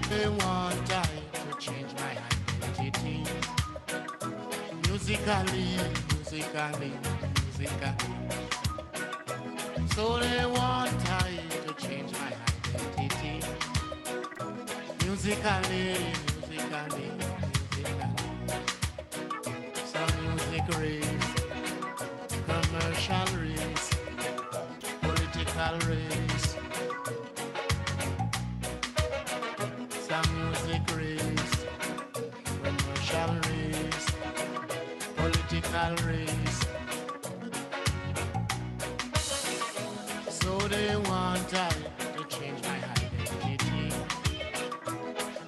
They want I to change my identity. Musically, musically, musically. So they want I to change my identity. Musically, musically, musically. Some music race, commercial race, political race. Some music race, commercial race, political race. So they want I to change my identity.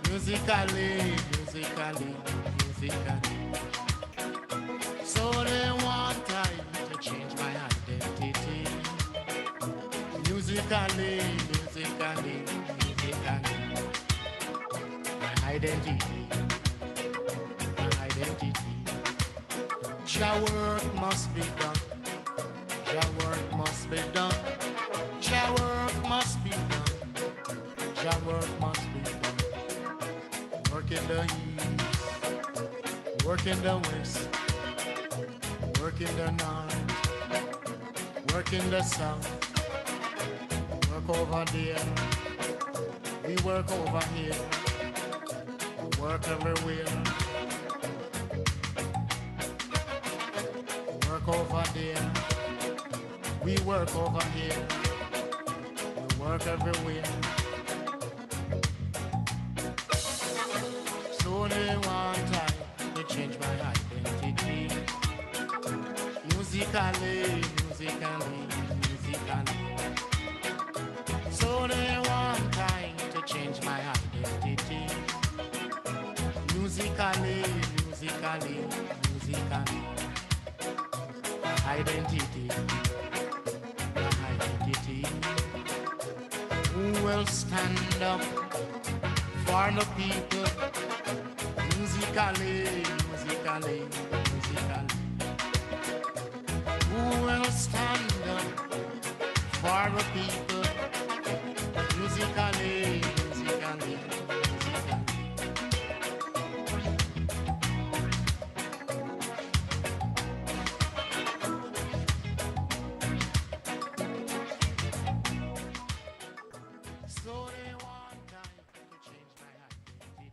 Musically, musically, musically. So they want I to change my identity. Musically, musically, musically. My identity, my identity. Your work must be done. Your work must be done. Your work must be done. Your work must be done. Work in the east, work in the west, work in the north, work in the south, work over there, we work over here, work everywhere, work over there, we work over here, we work everywhere. So they want I to change my identity. Musically, musically, musically. So they want I to change my identity. Musically, musically, musically. My identity, my identity. Who will stand up for the people? Musically, musically, musically. Who will stand up for the people? Musically, musically, musically. So they want time to change my identity.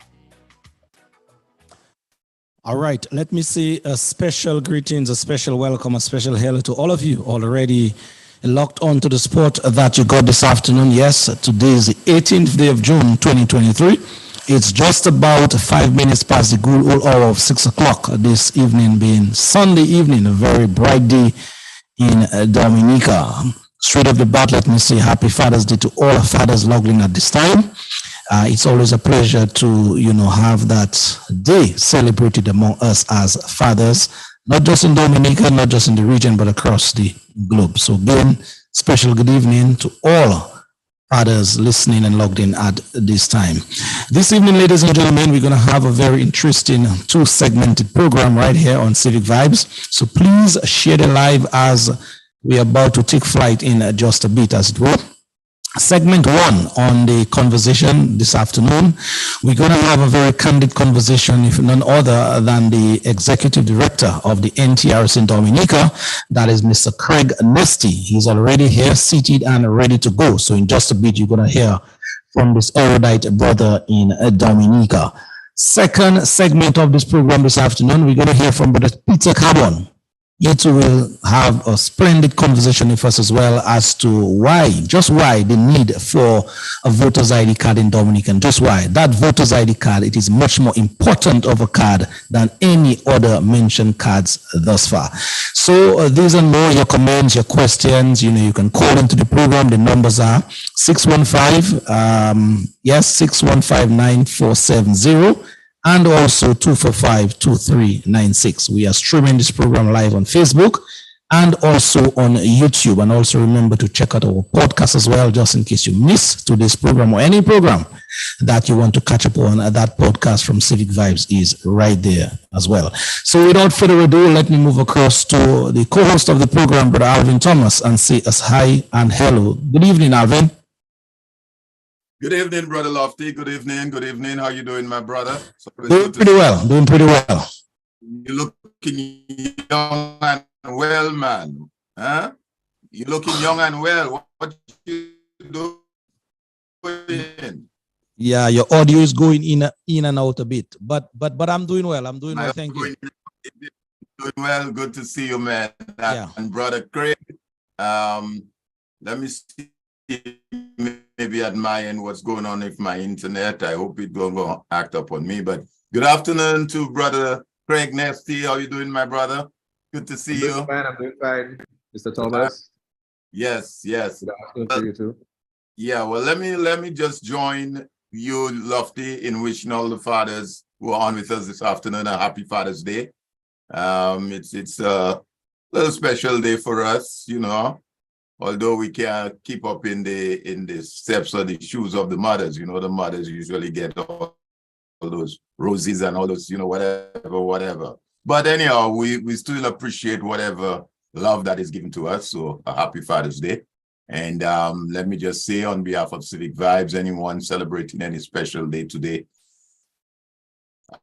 All right, let me say a special greetings, a special welcome, a special hello to all of you already locked on to the sport that you got this afternoon. Yes, today is the 18th day of June 2023. It's just about 5 minutes past the good old hour of 6 o'clock this evening, being Sunday evening, a very bright day in Dominica. Straight off the bat, let me say happy Father's Day to all fathers logged in at this time. It's always a pleasure to, have that day celebrated among us as fathers, not just in Dominica, not just in the region, but across the globe. So again, special good evening to all fathers listening and logged in at this time. This evening, ladies and gentlemen, we're going to have a very interesting two-segmented program right here on Civic Vibes. So please share the live as we're about to take flight in just a bit, as it were. Segment one on the conversation this afternoon, we're going to have a very candid conversation, if none other than the executive director of the NTRS in Dominica, that is Mr. Craig Nesty. He's already here, seated and ready to go. So in just a bit, you're going to hear from this erudite brother in Dominica. Second segment of this program this afternoon, we're going to hear from Brother Peter Carbon. You two will have a splendid conversation with us as well as to just why the need for a voter's ID card in Dominica, and just why that voter's ID card, it is much more important of a card than any other mentioned cards thus far. So these and more, your comments, your questions, you can call into the program. The numbers are 615, 615-9470. And also 245-2396. We are streaming this program live on Facebook and also on YouTube. And also remember to check out our podcast as well, just in case you miss today's program or any program that you want to catch up on. That podcast from Civic Vibes is right there as well. So without further ado, let me move across to the co-host of the program, Brother Alvin Thomas, and say us hi and hello. Good evening, Alvin. Good evening, Brother Lofty. Good evening. Good evening. How you doing, my brother? Doing pretty well. Doing pretty well. You're looking young and well, man. Huh? You're looking young and well. What you doing? Yeah, your audio is going in and out a bit, but I'm doing well. I'm doing well. Thank you. Doing well. Good to see you, man. Yeah. And Brother Craig. Let me see. Maybe at my end what's going on with my internet. I hope it don't go act up on me. But good afternoon to Brother Craig Nesty. How you doing, my brother? Good to see you. Fine. I'm doing fine, Mr. Thomas. Yes. Good afternoon to you too. Yeah, well, let me just join you, Lofty, in wishing all the fathers who are on with us this afternoon a happy Father's Day. It's a little special day for us, you know. Although we can't keep up in the steps or the shoes of the mothers, you know, the mothers usually get all those roses and all those, you know, whatever. But anyhow, we still appreciate whatever love that is given to us. So a happy Father's Day. And let me just say on behalf of Civic Vibes, anyone celebrating any special day today,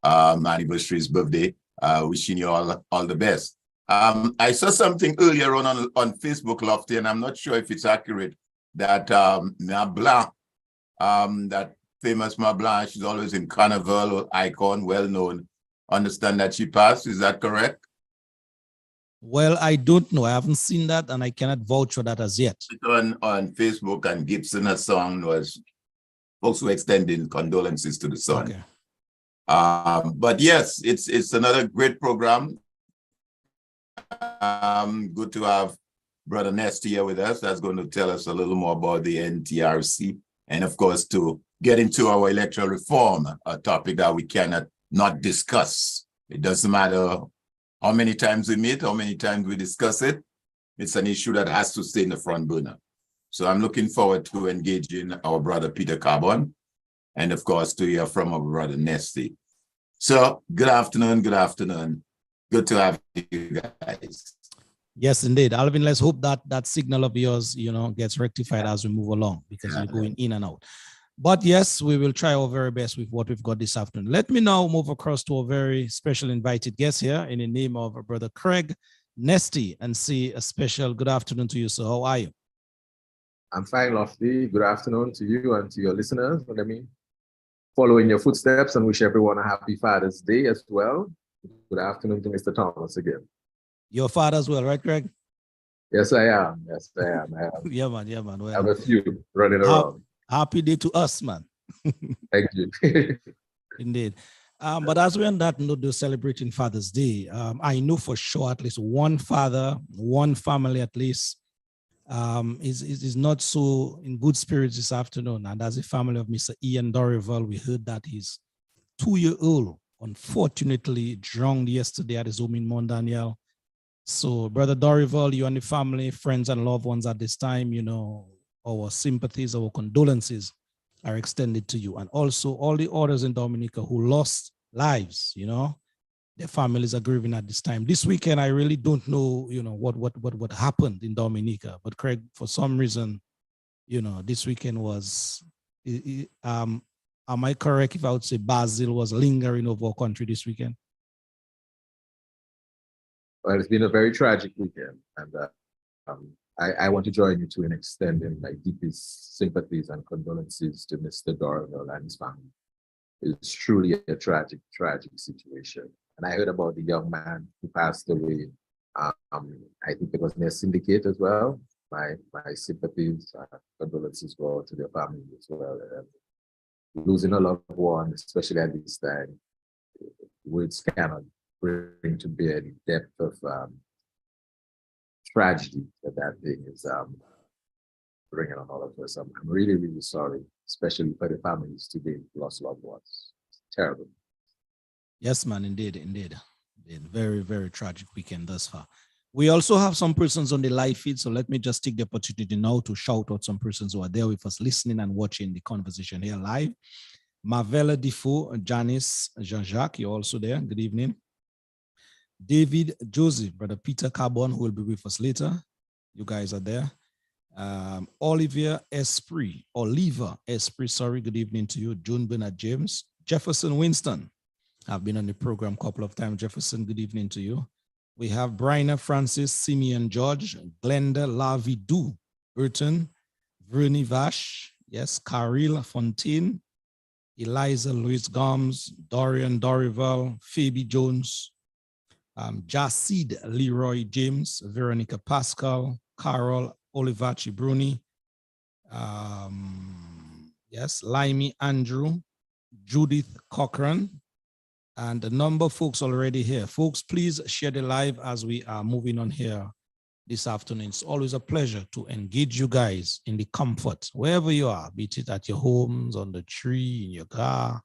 anniversary's birthday, wishing you all the best. I saw something earlier on Facebook, Lofty, and I'm not sure if it's accurate, that Mère Blanc, that famous Mère Blanc, she's always in Carnival, icon, well-known. Understand that she passed, is that correct? Well, I don't know. I haven't seen that, and I cannot vouch for that as yet. On Facebook, and Gibson, a song was also extending condolences to the son. Okay. But yes, it's another great program. Good to have Brother Nesty here with us. That's going to tell us a little more about the NTRC, and of course to get into our electoral reform, a topic that we cannot not discuss. It doesn't matter how many times we meet, how many times we discuss it. It's an issue that has to stay in the front burner. So I'm looking forward to engaging our brother Peter Carbon, and of course to hear from our brother Nesty. So good afternoon. Good to have you guys. Yes, indeed. Alvin, let's hope that signal of yours, you know, gets rectified as we move along, because you're going in and out. But yes, we will try our very best with what we've got this afternoon. Let me now move across to a very special invited guest here in the name of our brother Craig Nesty, and say a special good afternoon to you. So how are you? I'm fine, Lofty. Good afternoon to you and to your listeners. Let me follow in your footsteps and wish everyone a happy Father's Day as well. Good afternoon to Mr. Thomas again. Your father as well, right, Craig? Yes, I am. Yeah, man. Well, I have a few running around. Happy day to us, man. Thank you. Indeed. But as we're on that note, celebrating Father's Day, I know for sure at least one father, one family at least, is not so in good spirits this afternoon. And as a family of Mr. Ian Dorival, we heard that his 2-year-old unfortunately drowned yesterday at his home in Mount Daniel. So, Brother Dorival, you and the family, friends, and loved ones at this time, you know, our sympathies, our condolences are extended to you. And also all the others in Dominica who lost lives, you know, their families are grieving at this time. This weekend, I really don't know, you know, what happened in Dominica. But Craig, for some reason, you know, this weekend was, am I correct if I would say Basil was lingering over our country this weekend? Well, it's been a very tragic weekend, and I want to join you in extending my deepest sympathies and condolences to Mr. Dorival and his family. It's truly a tragic situation. And I heard about the young man who passed away. I think it was near Syndicate as well. My sympathies, condolences go to their family as well. Losing a loved one, especially at this time, words cannot bring to bear the depth of tragedy that thing is bringing on all of us. I'm really, really sorry, especially for the families today who lost loved ones. It's terrible. Yes, man, indeed. Very, very tragic weekend thus far. We also have some persons on the live feed, so let me just take the opportunity now to shout out some persons who are there with us listening and watching the conversation here live. Marvella Defoe, Janice, Jean-Jacques, you're also there. Good evening. David Joseph, Brother Peter Carbon, who will be with us later. You guys are there. Oliver Esprit, sorry, good evening to you. June Bernard James, Jefferson Winston. I've been on the program a couple of times. Jefferson, good evening to you. We have Bryna Francis, Simeon George, Glenda Lavidou, Burton, Vernie Vash, yes, Caril Fontaine, Eliza Louis Gomes, Dorian Dorival, Phoebe Jones, Jasid Leroy James, Veronica Pascal, Carol Olivachi Bruni, yes, Limey Andrew, Judith Cochran, and a number of folks already here. Folks, please share the live as we are moving on here this afternoon. It's always a pleasure to engage you guys in the comfort, wherever you are, be it at your homes, on the tree, in your car,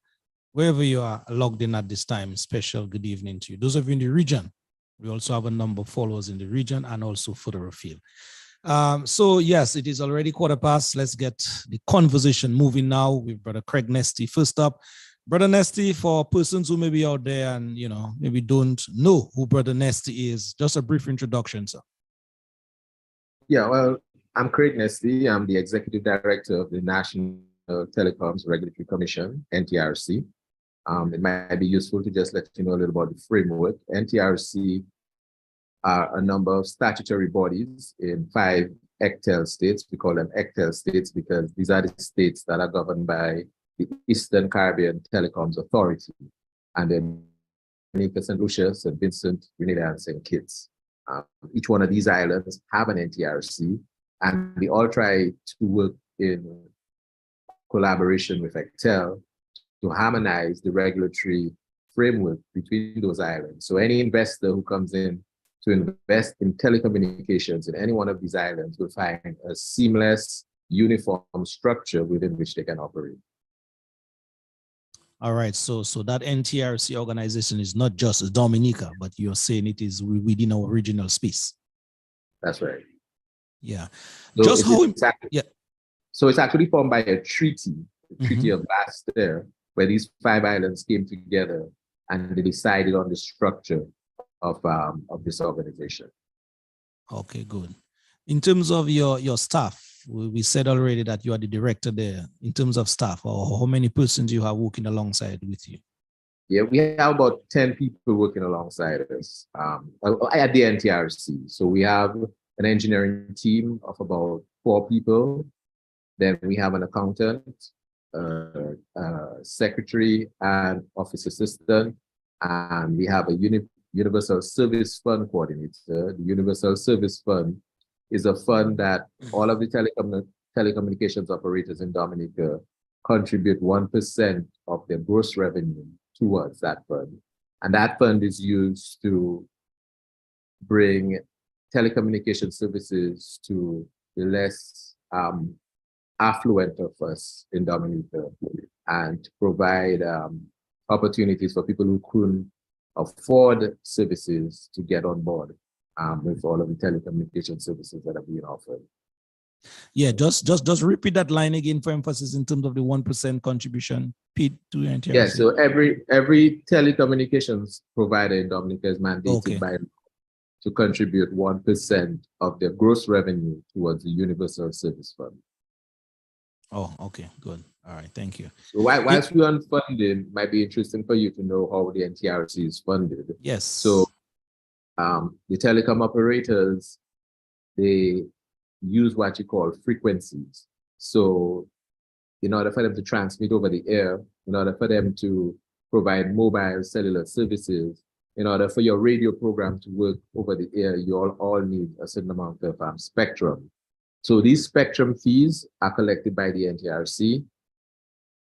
wherever you are logged in at this time. Special good evening to you. Those of you in the region, we also have a number of followers in the region and also further afield. So yes, it is already 15:15. Let's get the conversation moving now with Brother Craig Nesty. First up, Brother Nesty, for persons who may be out there and, you know, maybe don't know who Brother Nesty is, just a brief introduction, sir. Yeah, well, I'm Craig Nesty. I'm the Executive Director of the National Telecoms Regulatory Commission, NTRC. It might be useful to just let you know a little about the framework. NTRC are a number of statutory bodies in 5 ECTEL states. We call them ECTEL states because these are the states that are governed by the Eastern Caribbean Telecoms Authority, and then Dominica, St. Lucia, St. Vincent, Grenada, and St. Kitts. Each one of these islands have an NTRC, and we all try to work in collaboration with ECTEL to harmonize the regulatory framework between those islands. So any investor who comes in to invest in telecommunications in any one of these islands will find a seamless, uniform structure within which they can operate. All right, so that NTRC organization is not just Dominica, but you're saying it is within our regional space. That's right. Yeah. So just how yeah. So it's actually formed by a treaty, the Treaty of Basse-Terre, where these 5 islands came together and they decided on the structure of this organization. Okay, good. In terms of your staff, we said already that you are the director there. In terms of staff, or how many persons you have working alongside with you? Yeah, we have about 10 people working alongside us at the NTRC. So we have an engineering team of about 4 people. Then we have an accountant, secretary, and office assistant. And we have a Universal Service Fund coordinator. The Universal Service Fund is a fund that all of the telecommunications operators in Dominica contribute 1% of their gross revenue towards that fund. And that fund is used to bring telecommunication services to the less affluent of us in Dominica and to provide opportunities for people who couldn't afford services to get on board with all of the telecommunication services that are being offered. Yeah, just repeat that line again for emphasis in terms of the 1% contribution paid to NTRC. Yeah, so every telecommunications provider in Dominica is mandated by to contribute 1% of their gross revenue towards the Universal Service Fund. Oh, okay, good. All right, thank you. So whilst we're on funding, it might be interesting for you to know how the NTRC is funded. Yes. So the telecom operators, they use what you call frequencies. So in order for them to transmit over the air, in order for them to provide mobile cellular services, in order for your radio program to work over the air, you all need a certain amount of spectrum. So these spectrum fees are collected by the NTRC.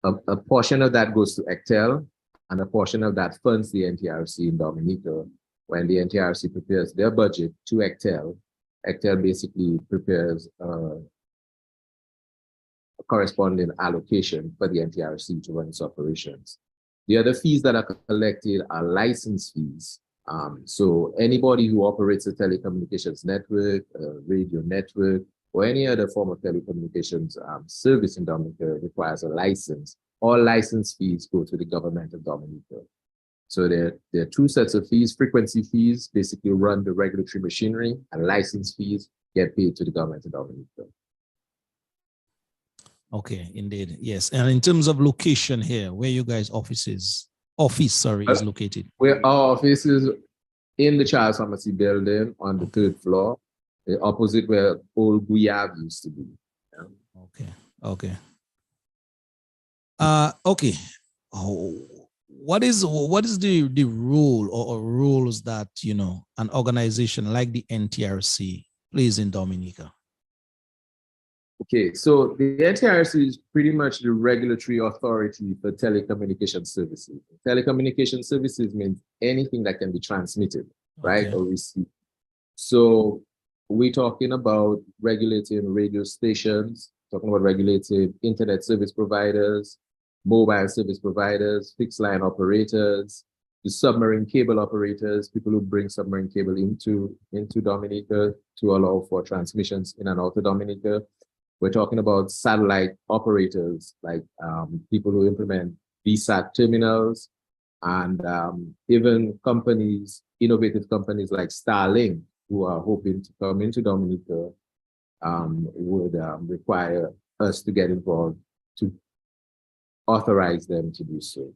A portion of that goes to ECTEL, and a portion of that funds the NTRC in Dominica. When the NTRC prepares their budget to ECTEL, ECTEL basically prepares a corresponding allocation for the NTRC to run its operations. The other fees that are collected are license fees. So anybody who operates a telecommunications network, a radio network, or any other form of telecommunications service in Dominica requires a license. All license fees go to the government of Dominica. So there are 2 sets of fees. Frequency fees basically run the regulatory machinery, and license fees get paid to the government of Dominica. Okay, indeed. Yes. And in terms of location here, where you guys office is located? Where our office is in the Charles Pharmacy building on the 3rd floor, opposite where old Guyav used to be. Yeah. Okay. Okay. Oh, what is the role or roles that an organization like the NTRC plays in Dominica? Okay, so the NTRC is pretty much the regulatory authority for telecommunication services. Telecommunication services means anything that can be transmitted, right, or received. So we're talking about regulating radio stations, talking about regulating internet service providers, mobile service providers, fixed line operators, the submarine cable operators, people who bring submarine cable into Dominica to allow for transmissions in and out of Dominica. We're talking about satellite operators, like people who implement VSAT terminals, and even companies, innovative companies like Starlink, who are hoping to come into Dominica, would require us to get involved to authorize them to do so.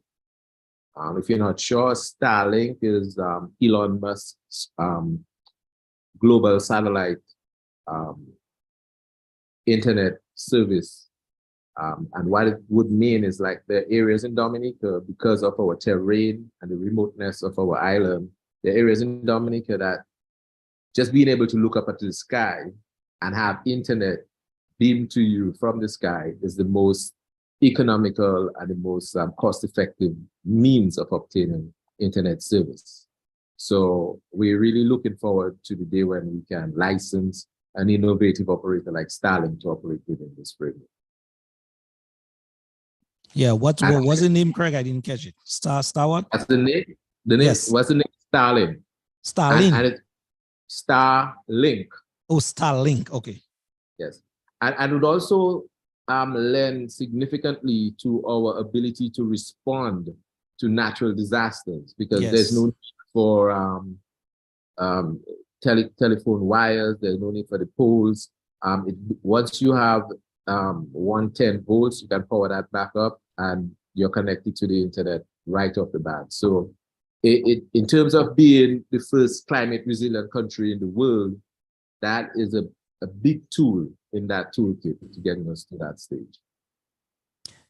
If you're not sure, Starlink is Elon Musk's global satellite internet service. And what it would mean is like the areas in Dominica, because of our terrain and the remoteness of our island, the areas in Dominica that just being able to look up at the sky and have internet beamed to you from the sky is the most economical and the most cost-effective means of obtaining internet service. So we're really looking forward to the day when we can license an innovative operator like Starlink to operate within this framework. Yeah, what was the name, Craig? I didn't catch it. Star what? That's the name. The name, yes. What's the name? Starlink. Starlink. And it's Starlink. Oh, Starlink. Okay. Yes. And it would also lend significantly to our ability to respond to natural disasters, because there's no need for telephone wires, there's no need for the poles. Once you have 110 volts, you can power that back up and you're connected to the internet right off the bat. So in terms of being the first climate resilient country in the world, that is a big tool in that toolkit to getting us to that stage.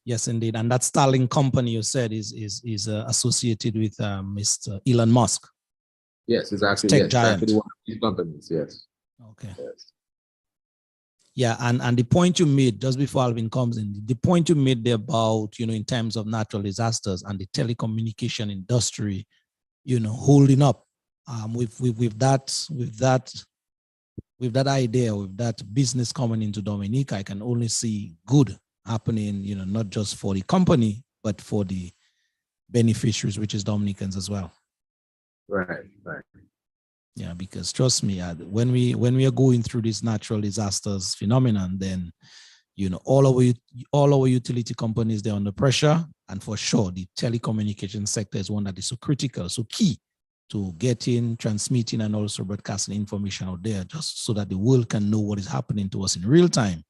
Yes, indeed. And that Starlink company you said is associated with Mr. Elon Musk. Yes, exactly. Tech yes, giant. exactly one of these companies. Yes. Okay. Yes. Yeah, and the point you made just before Alvin comes in, the point you made there about, in terms of natural disasters and the telecommunication industry, holding up with that idea, with that business coming into Dominica, I can only see good happening, not just for the company, but for the beneficiaries, which is Dominicans as well. Right. Yeah, because trust me, when we are going through this natural disasters phenomenon, then all our utility companies, they're under pressure, and for sure the telecommunication sector is one that is so critical, so key to getting, transmitting, and also broadcasting information out there, just so that the world can know what is happening to us in real time.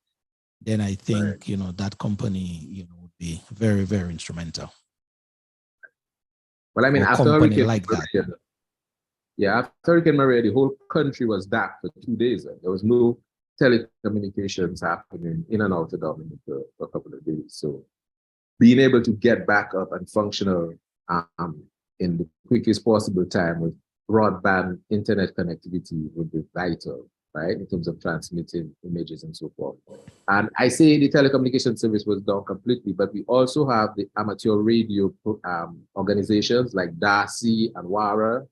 Then I think that company would be very, very instrumental. Well, I mean, after Hurricane like that. Yeah, after Hurricane Maria, the whole country was dark for 2 days. There was no telecommunications happening in and out of Dominica for a couple of days. So being able to get back up and functional in the quickest possible time with broadband internet connectivity would be vital, right, in terms of transmitting images and so forth. And I say the telecommunication service was down completely, but we also have the amateur radio organizations like Darcy and Wara.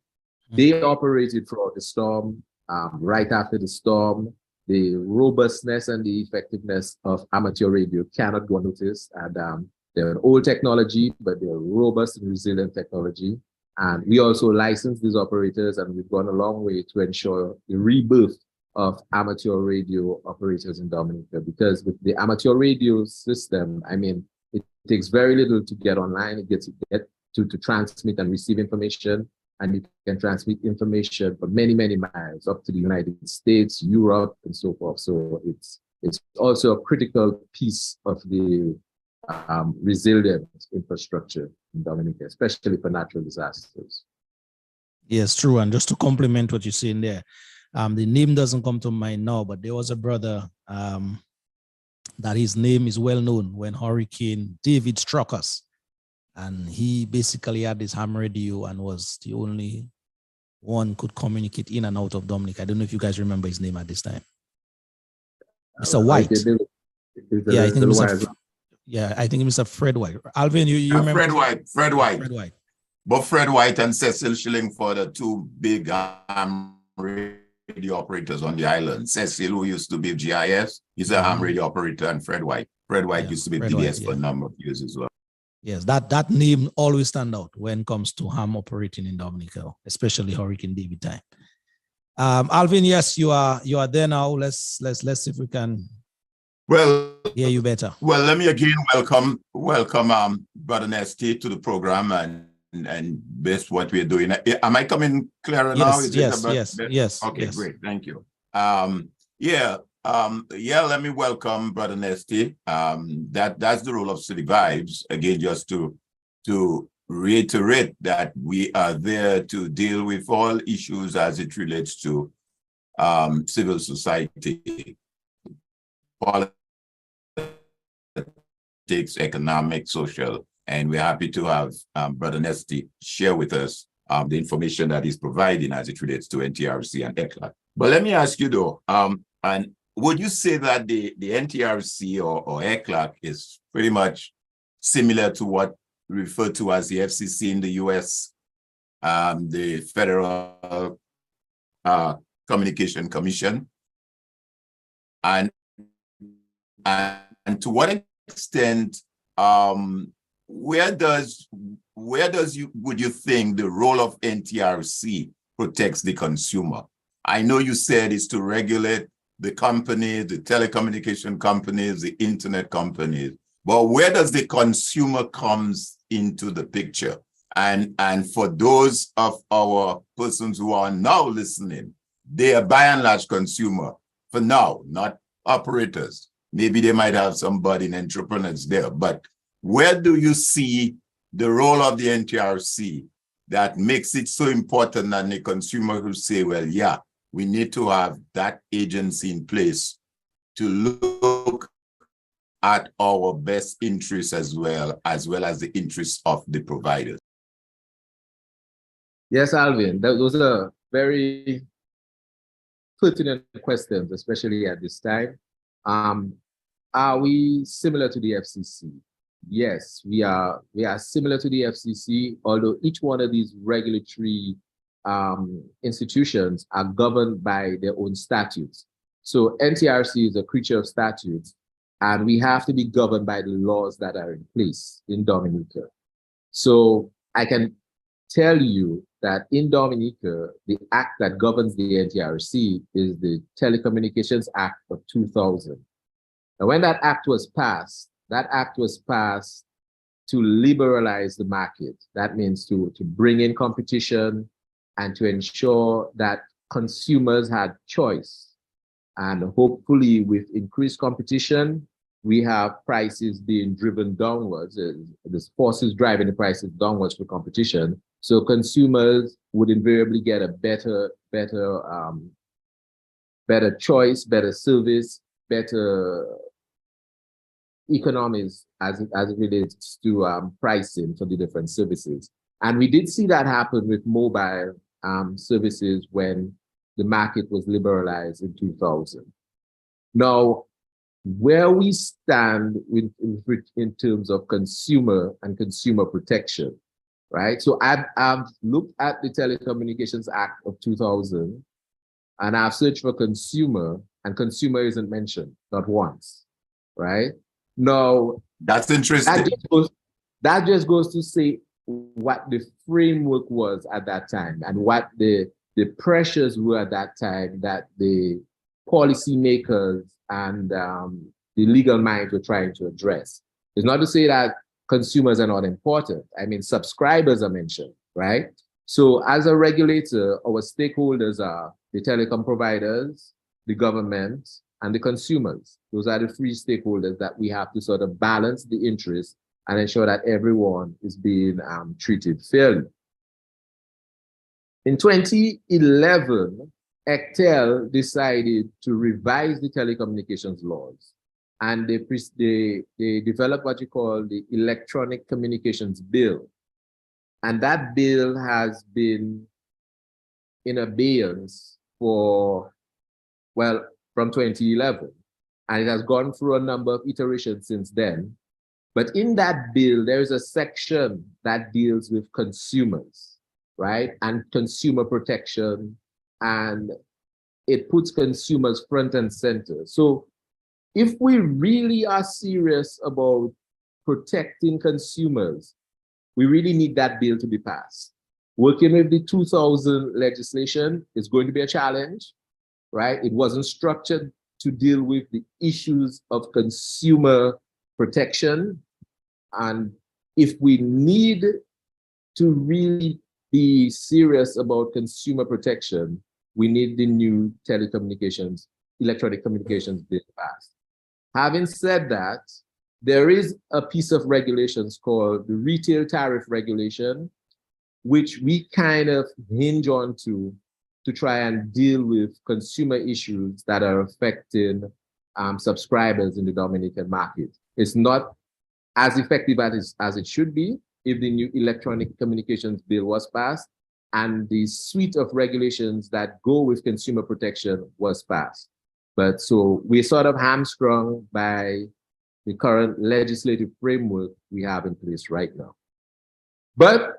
They operated throughout the storm, right after the storm. The robustness and the effectiveness of amateur radio cannot go unnoticed. And they're an old technology, but they're robust and resilient technology. And we also license these operators, and we've gone a long way to ensure the rebirth of amateur radio operators in Dominica, because with the amateur radio system, I mean, it takes very little to get online. It gets to transmit and receive information, and you can transmit information for many, many miles up to the United States, Europe, and so forth. So it's It's also a critical piece of the resilient infrastructure in Dominica, especially for natural disasters. Yes, true. And just to complement what you're saying there, the name doesn't come to mind now, but there was a brother that his name is well known when Hurricane David struck us. And he basically had this ham radio and was the only one could communicate in and out of Dominica. I don't know if you guys remember his name at this time. Mr. White. Yeah, I think Mr. Fred White. Alvin, you remember? Fred White. Fred White. But Fred White and Cecil Schillingford are two big radio operators on the island. Cecil, who used to be GIS, he's a ham radio operator, and Fred White. Fred White used to be PDS for a number of years as well. Yes, that name always stand out when it comes to ham operating in Dominica, especially Hurricane David time. Alvin, yes, you are there now. Let's see if we can hear you better. Well, let me again welcome Brother Nesty to the program and best what we're doing. Am I coming clearer now? Yes. Okay, great, thank you. Let me welcome Brother Nesty. That's the role of Civic Vibes. Again, just to reiterate that we are there to deal with all issues as it relates to civil society, politics, economic, social, and we're happy to have Brother Nesty share with us the information that he's providing as it relates to NTRC and ECLAC. But let me ask you though, and would you say that the NTRC or ECLAC is pretty much similar to what we refer to as the FCC in the US, the Federal Communication Commission? And to what extent, would you think the role of NTRC protects the consumer? I know you said it's to regulate the companies, the telecommunication companies, the internet companies, but where does the consumer comes into the picture? And for those of our persons who are now listening, they are by and large consumer for now, not operators. Maybe they might have some budding entrepreneurs there, but where do you see the role of the NTRC that makes it so important that the consumer who say, well, yeah, we need to have that agency in place to look at our best interests as well as the interests of the providers? Yes, Alvin, those are very pertinent questions, especially at this time. Are we similar to the FCC? Yes, we are similar to the FCC, although each one of these regulatory institutions are governed by their own statutes. So NTRC is a creature of statutes, and we have to be governed by the laws that are in place in Dominica. So I can tell you that in Dominica, the act that governs the NTRC is the Telecommunications Act of 2000. And when that act was passed to liberalize the market. That means to bring in competition and to ensure that consumers had choice. And hopefully with increased competition, we have prices being driven downwards. This forces driving the prices downwards for competition. So consumers would invariably get a better choice, better service, better economies as it relates to pricing for the different services. And we did see that happen with mobile services when the market was liberalized in 2000. Now, where we stand in terms of consumer and consumer protection, right? So I've looked at the Telecommunications Act of 2000 and I've searched for consumer, and consumer isn't mentioned, not once, right? Now, that's interesting. That just goes to say what the framework was at that time and what the pressures were at that time that the policymakers and the legal minds were trying to address. It's not to say that consumers are not important. I mean, subscribers are mentioned, right? So as a regulator, our stakeholders are the telecom providers, the government, and the consumers. Those are the three stakeholders that we have to sort of balance the interest and ensure that everyone is being treated fairly. In 2011, ECTEL decided to revise the telecommunications laws, and they developed what you call the Electronic Communications Bill. And that bill has been in abeyance for, well, from 2011. And it has gone through a number of iterations since then. But in that bill, there is a section that deals with consumers, right? And consumer protection, and it puts consumers front and center. So if we really are serious about protecting consumers, we really need that bill to be passed. Working with the 2000 legislation is going to be a challenge, right? It wasn't structured to deal with the issues of consumer protection. And if we need to really be serious about consumer protection, we need the new telecommunications, electronic communications bill passed. Having said that, there is a piece of regulations called the Retail Tariff Regulation, which we kind of hinge on to try and deal with consumer issues that are affecting subscribers in the Dominican market. It's not as effective as it should be if the new electronic communications bill was passed and the suite of regulations that go with consumer protection was passed. But so we're sort of hamstrung by the current legislative framework we have in place right now. But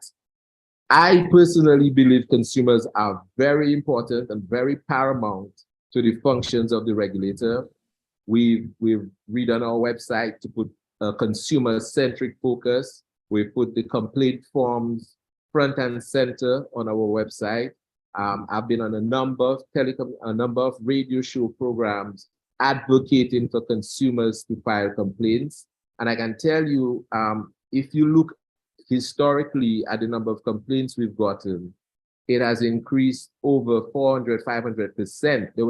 I personally believe consumers are very important and very paramount to the functions of the regulator. We've redone our website to put a consumer-centric focus. We put the complaint forms front and center on our website. I've been on a number of radio show programs advocating for consumers to file complaints. And I can tell you, if you look historically at the number of complaints we've gotten, it has increased over 400, 500%. There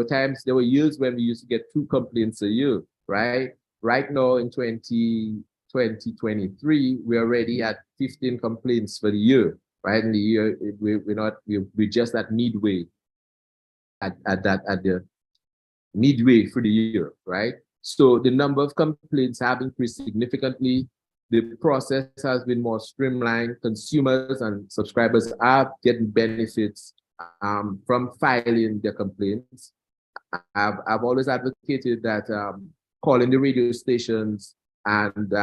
were years when we used to get 2 complaints a year, right? Right now in 2023, we're already at 15 complaints for the year, right? In the year, we're just at midway, at the midway for the year, right? So the number of complaints have increased significantly. The process has been more streamlined. Consumers and subscribers are getting benefits from filing their complaints. I've always advocated that calling the radio stations and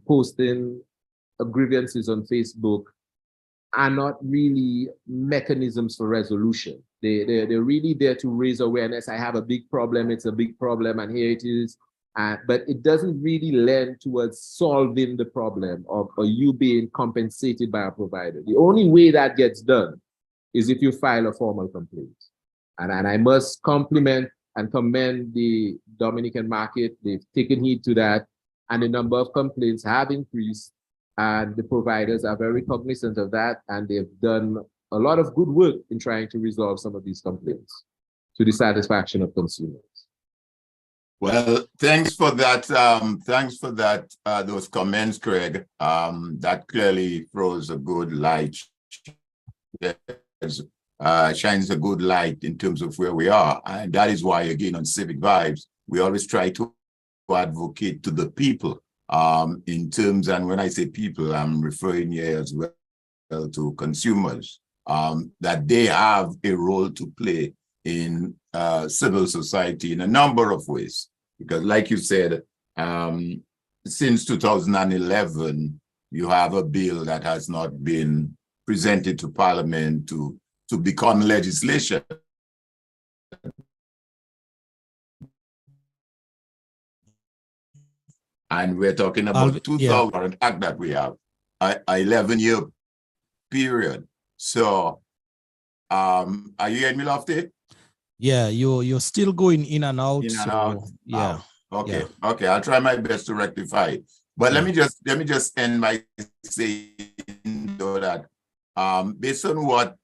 posting grievances on Facebook are not really mechanisms for resolution. They're really there to raise awareness. I have a big problem, it's a big problem, and here it is. But it doesn't really lend towards solving the problem or you being compensated by a provider. The only way that gets done is if you file a formal complaint. And I must compliment and commend the Dominican market. They've taken heed to that, and the number of complaints have increased, and the providers are very cognizant of that, and they've done a lot of good work in trying to resolve some of these complaints to the satisfaction of consumers. Well, thanks for that. Those comments, Craig. That clearly throws a good light, shines a good light in terms of where we are. And that is why, again, on Civic Vibes, we always try to advocate to the people in terms, and when I say people, I'm referring here as well to consumers, that they have a role to play in civil society in a number of ways. Because like you said, since 2011, you have a bill that has not been presented to Parliament to become legislation. And we're talking about 2000 act that we have, a 11-year period. So are you hearing me, Lofty? Yeah, you're still going in and out. In and out. Yeah. Okay. Yeah. Okay. I'll try my best to rectify it. But let me just end by saying though that based on what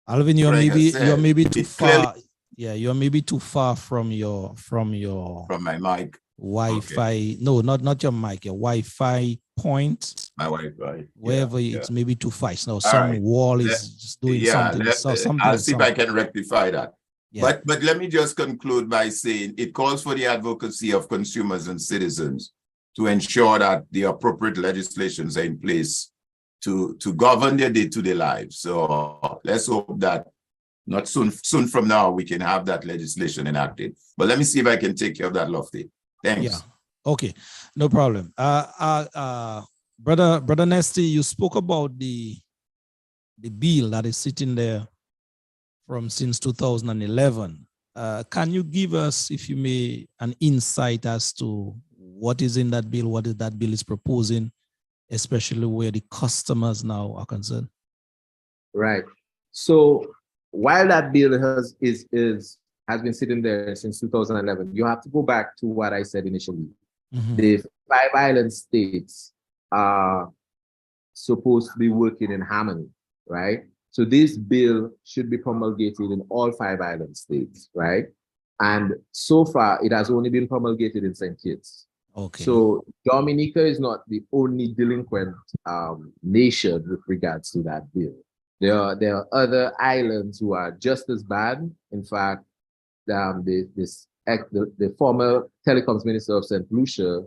Alvin, Like I you're said, maybe too it clearly far. Yeah, you're maybe too far from your from my mic. Wi-Fi. No, not your mic, your Wi-Fi point. My Wi-Fi. Yeah, Wherever yeah. it's maybe too far. Now All some right. wall Let- is just doing yeah, something. So I'll something, see if I can rectify that. yeah. But let me just conclude by saying it calls for the advocacy of consumers and citizens to ensure that the appropriate legislations are in place to govern their day-to-day lives. So let's hope that not soon from now we can have that legislation enacted. But let me see if I can take care of that, Lofty. Thanks. Yeah. Okay. No problem. Brother Nesty, you spoke about the bill that is sitting there from since 2011. Can you give us, if you may, an insight as to what is in that bill, what is that bill is proposing, especially where the customers now are concerned? Right. So while that bill has been sitting there since 2011, you have to go back to what I said initially. Mm-hmm. The 5 island states are supposed to be working in harmony, right? So this bill should be promulgated in all 5 island states, right? And so far, it has only been promulgated in St. Kitts. Okay. So Dominica is not the only delinquent nation with regards to that bill. There are other islands who are just as bad. In fact, the former telecoms minister of St. Lucia,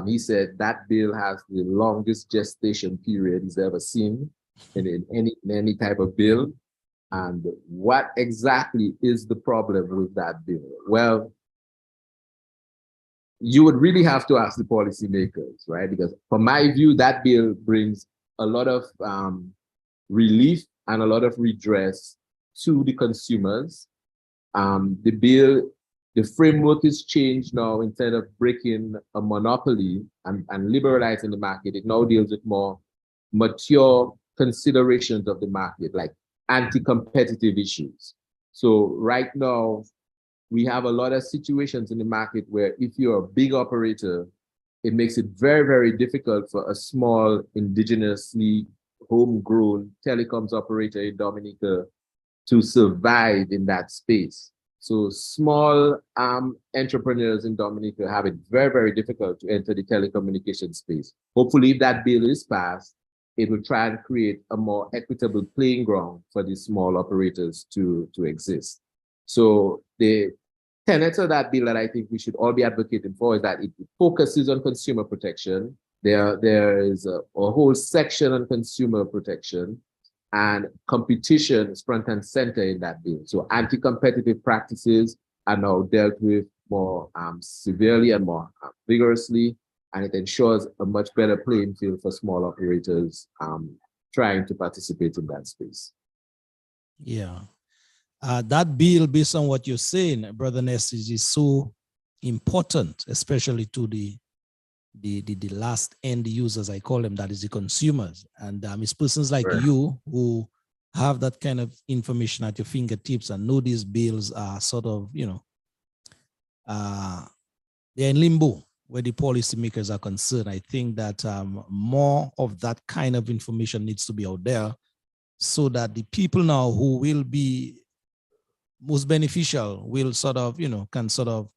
he said that bill has the longest gestation period he's ever seen in any type of bill. And what exactly is the problem with that bill? Well, you would really have to ask the policymakers, right? Because from my view, that bill brings a lot of relief and a lot of redress to the consumers. The framework is changed now. Instead of breaking a monopoly and liberalizing the market, it now deals with more mature considerations of the market, like anti-competitive issues. So right now, we have a lot of situations in the market where if you're a big operator, it makes it very, very difficult for a small indigenously homegrown telecoms operator in Dominica to survive in that space. So small entrepreneurs in Dominica have it very, very difficult to enter the telecommunication space. Hopefully, if that bill is passed, it will try and create a more equitable playing ground for these small operators to exist. So the tenets of that bill that I think we should all be advocating for is that it focuses on consumer protection. There is a whole section on consumer protection, and competition is front and center in that bill. So anti-competitive practices are now dealt with more severely and more vigorously, and it ensures a much better playing field for small operators trying to participate in that space. Yeah. That bill, based on what you're saying, Brother Ness, is so important, especially to the last end users, I call them, that is the consumers. And it's persons like you who have that kind of information at your fingertips and know these bills are sort of, they're in limbo where the policymakers are concerned. I think that more of that kind of information needs to be out there so that the people now who will be most beneficial will sort of, can sort of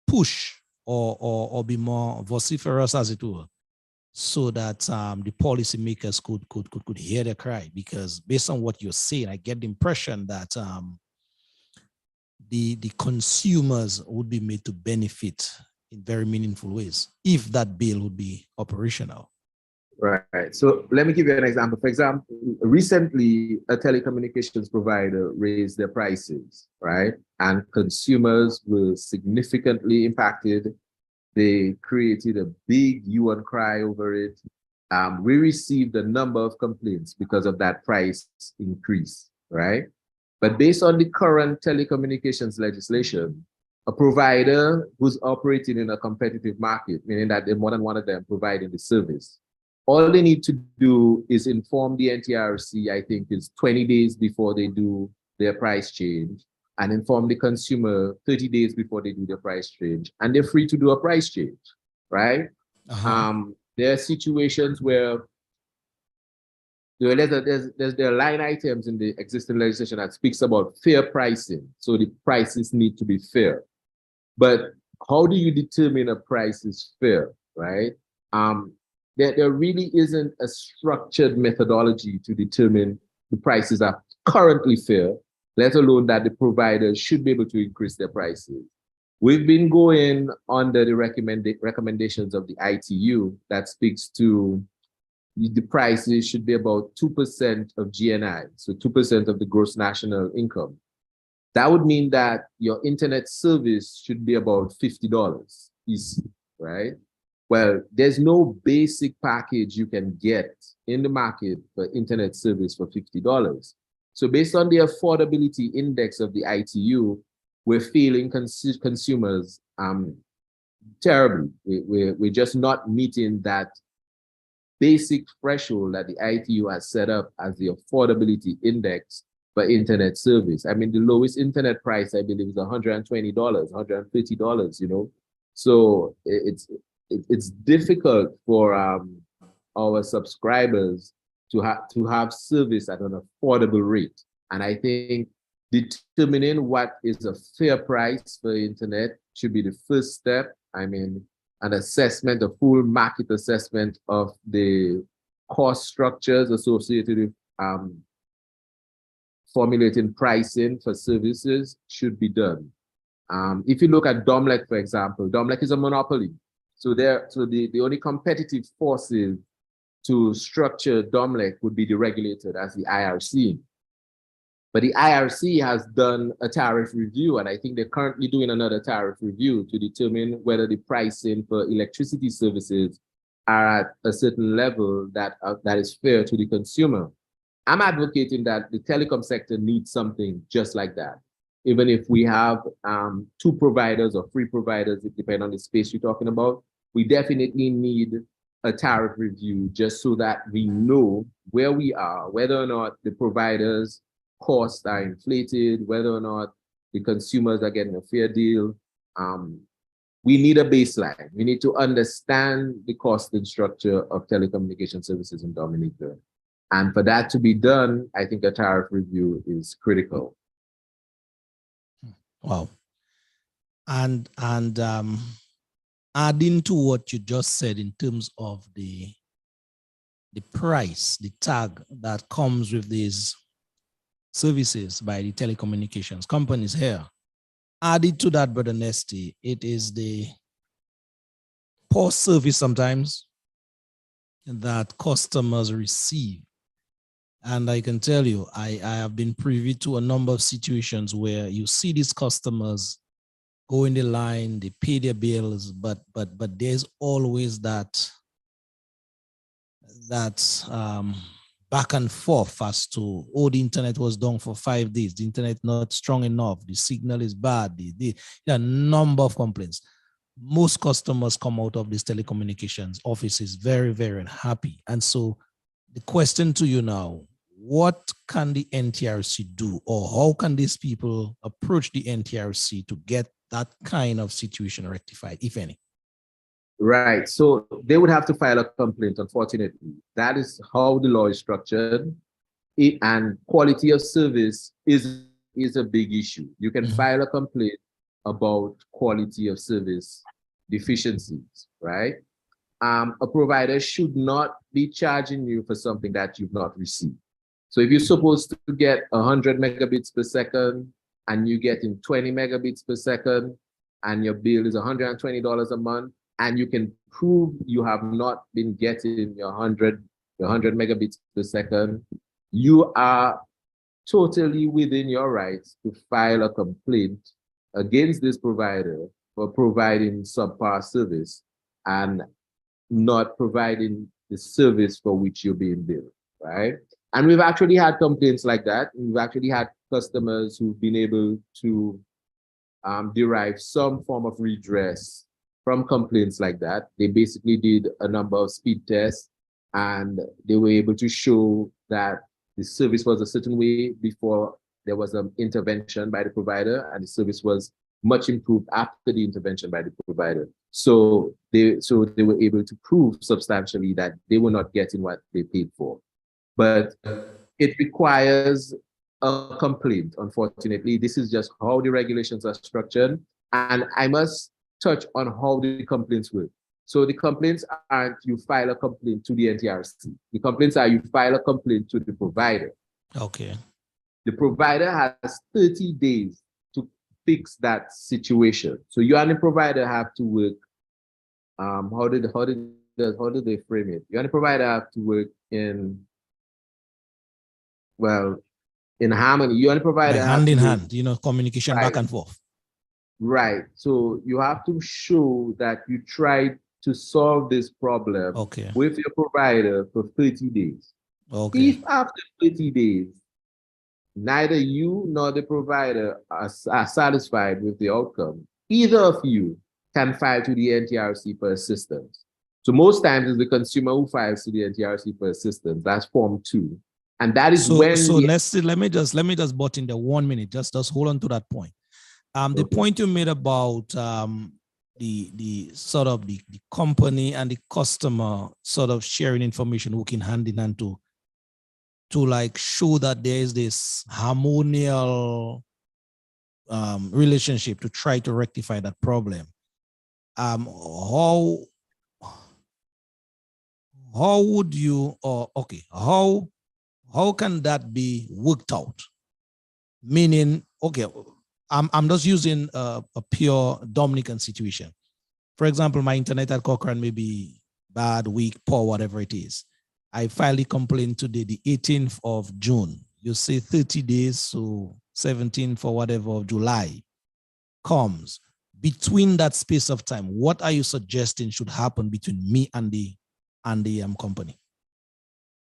push or be more vociferous, as it were, so that the policymakers could hear their cry. Because based on what you're saying, I get the impression that the consumers would be made to benefit in very meaningful ways if that bill would be operational. Right. So let me give you an example. For example, recently a telecommunications provider raised their prices, right? And consumers were significantly impacted. They created a big hue and cry over it. We received a number of complaints because of that price increase, right? But based on the current telecommunications legislation, a provider who's operating in a competitive market, meaning that there's more than one of them providing the service, all they need to do is inform the NTRC, I think is 20 days before they do their price change, and inform the consumer 30 days before they do their price change, and they're free to do a price change, right? There are situations where There are line items in the existing legislation that speaks about fair pricing. So the prices need to be fair. But how do you determine a price is fair, right? There really isn't a structured methodology to determine the prices are currently fair, let alone that the providers should be able to increase their prices. We've been going under the recommendations of the ITU that speaks to the prices should be about 2% of GNI, so 2% of the gross national income. That would mean that your internet service should be about $50 easy, right? Well, there's no basic package you can get in the market for internet service for $50. So based on the affordability index of the ITU, we're feeling consumers terribly. We're just not meeting that basic threshold that the ITU has set up as the affordability index for internet service. I mean, the lowest internet price, I believe, is $120, $150, you know? So it's difficult for our subscribers to have service at an affordable rate. And I think determining what is a fair price for internet should be the first step. I mean, an assessment, a full market assessment of the cost structures associated with formulating pricing for services should be done. If you look at Domlec, for example, Domlec is a monopoly. So the only competitive forces to structure Domlec would be the regulator, that's the IRC. But the IRC has done a tariff review, and I think they're currently doing another tariff review to determine whether the pricing for electricity services are at a certain level that is fair to the consumer. I'm advocating that the telecom sector needs something just like that. Even if we have 2 providers or 3 providers, it depends on the space you're talking about, we definitely need a tariff review just so that we know where we are, whether or not the providers' costs are inflated, whether or not the consumers are getting a fair deal. We need a baseline. We need to understand the cost and structure of telecommunication services in Dominica. And for that to be done, I think a tariff review is critical. Wow. And adding to what you just said in terms of the price, the tag that comes with these services by the telecommunications companies here. Added to that, Brother Nesty, it is the poor service sometimes that customers receive. And I can tell you, I have been privy to a number of situations where you see these customers go in the line, they pay their bills, but there's always that back and forth as to, oh, the internet was down for 5 days, the internet not strong enough, the signal is bad, there are a number of complaints. Most customers come out of these telecommunications offices very, very unhappy. And so the question to you now, what can the NTRC do, or how can these people approach the NTRC to get that kind of situation rectified, if any? Right. So they would have to file a complaint, unfortunately. That is how the law is structured. And quality of service is a big issue. You can file a complaint about quality of service deficiencies, right? A provider should not be charging you for something that you've not received. So if you're supposed to get 100 megabits per second and you're getting 20 megabits per second and your bill is $120 a month, and you can prove you have not been getting your 100 megabits per second, you are totally within your rights to file a complaint against this provider for providing subpar service and not providing the service for which you're being billed, right? And we've actually had complaints like that. We've actually had customers who've been able to derive some form of redress from complaints like that. They basically did a number of speed tests and they were able to show that the service was a certain way before there was an intervention by the provider, and the service was much improved after the intervention by the provider. So they were able to prove substantially that they were not getting what they paid for. but it requires a complaint. Unfortunately, this is just how the regulations are structured. And I must touch on how the complaints work. So the complaints aren't you file a complaint to the NTRC. The complaints are you file a complaint to the provider. Okay. The provider has 30 days to fix that situation. So you and the provider have to work. How did they frame it? You and the provider have to work in harmony. You and the provider Like have hand to in work, hand, communication right. back and forth. Right. So you have to show that you tried to solve this problem Okay. with your provider for 30 days. Okay. If after 30 days, neither you nor the provider are satisfied with the outcome, either of you can file to the NTRC for assistance. So most times it's the consumer who files to the NTRC for assistance. That's Form 2. And that is So when Nestle, let me just butt in there 1 minute. Just hold on to that point. The Okay. point you made about the sort of the company and the customer sort of sharing information, working hand in hand to like show that there is this harmonious relationship to try to rectify that problem. How would you, or okay, how can that be worked out? Meaning, okay, I'm just using a pure Dominican situation. For example, my internet at Cochrane may be bad, weak, poor, whatever it is. I filed a complaint today, the 18th of June. You say 30 days, so 17th or whatever of July comes. Between that space of time, what are you suggesting should happen between me and the company?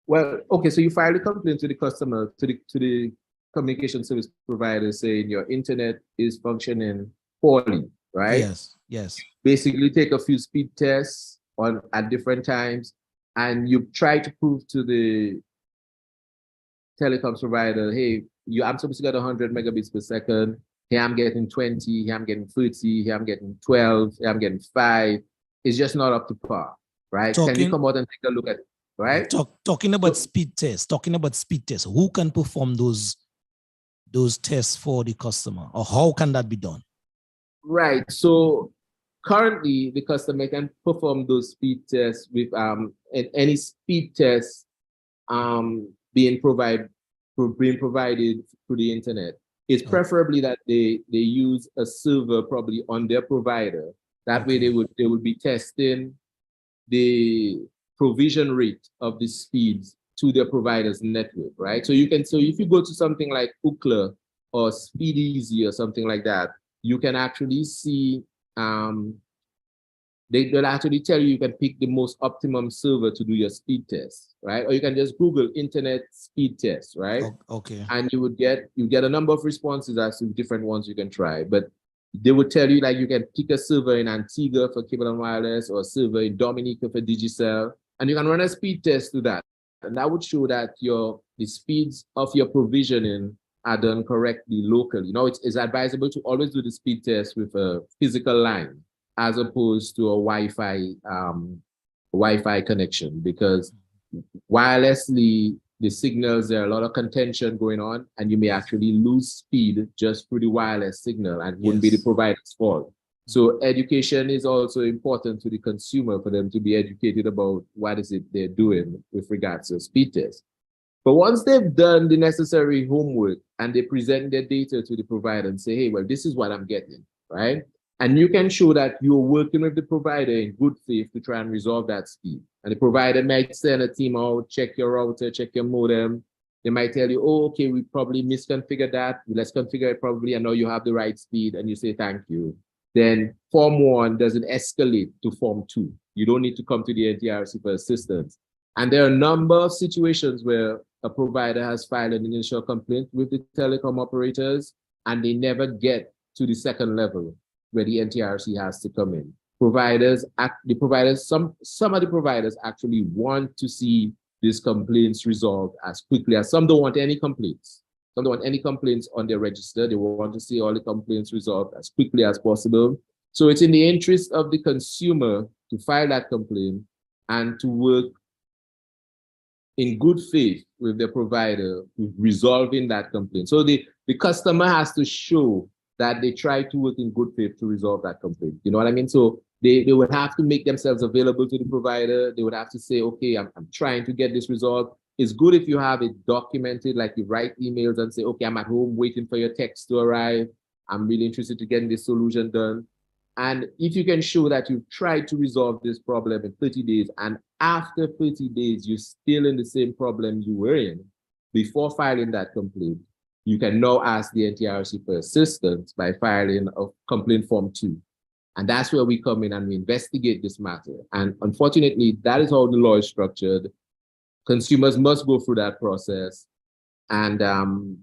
Well, okay, so you file a complaint to the customer, to the communication service provider saying your internet is functioning poorly, right? Yes, yes. Basically take a few speed tests at different times, and you try to prove to the telecoms provider, hey, I'm supposed to get 100 megabits per second. Here I'm getting 20, here I'm getting 30, here I'm getting 12, here I'm getting 5. It's just not up to par, right? Can you come out and take a look at it, right? Talking about speed tests, who can perform those tests for the customer, or how can that be done? Right. So currently, the customer can perform those speed tests with any speed test being provided through the internet. It's preferably that they use a server probably on their provider. That way they would be testing the provision rate of the speeds to their provider's network, right? So if you go to something like Ookla or SpeedEasy or something like that, you can actually see they'll actually tell you can pick the most optimum server to do your speed test, right? Or you can just Google internet speed test, right? Okay. And you get a number of responses as to different ones you can try. But they would tell you like you can pick a server in Antigua for cable and wireless, or a server in Dominica for Digicel, and you can run a speed test to that. And that would show that the speeds of your provisioning are done correctly locally. It's advisable to always do the speed test with a physical line as opposed to a Wi-Fi connection, because wirelessly, the signals, there are a lot of contention going on, and you may actually lose speed just through the wireless signal, and wouldn't be the provider's fault. So education is also important to the consumer for them to be educated about what is it they're doing with regards to speed test. But once they've done the necessary homework and they present their data to the provider and say, hey, well, this is what I'm getting, right? And you can show that you're working with the provider in good faith to try and resolve that speed. And the provider might send a team out, check your router, check your modem. They might tell you, oh, okay, we probably misconfigured that. Let's configure it properly. I know you have the right speed. And you say, thank you. Then Form 1 doesn't escalate to Form 2. You don't need to come to the NTRC for assistance. And there are a number of situations where a provider has filed an initial complaint with the telecom operators, and they never get to the second level where the NTRC has to come in. Some of the providers actually want to see these complaints resolved as quickly as some don't want any complaints. Some don't want any complaints on their register. They want to see all the complaints resolved as quickly as possible. So it's in the interest of the consumer to file that complaint and to work in good faith with the provider with resolving that complaint. So the customer has to show that they try to work in good faith to resolve that complaint. You know what I mean? So they would have to make themselves available to the provider. They would have to say, okay, I'm trying to get this resolved. It's good if you have it documented, like you write emails and say, okay, I'm at home waiting for your text to arrive. I'm really interested to getting this solution done. And if you can show that you've tried to resolve this problem in 30 days, and after 30 days, you're still in the same problem you were in before filing that complaint, you can now ask the NTRC for assistance by filing a complaint form 2. And that's where we come in and we investigate this matter. And unfortunately, that is how the law is structured. Consumers must go through that process. And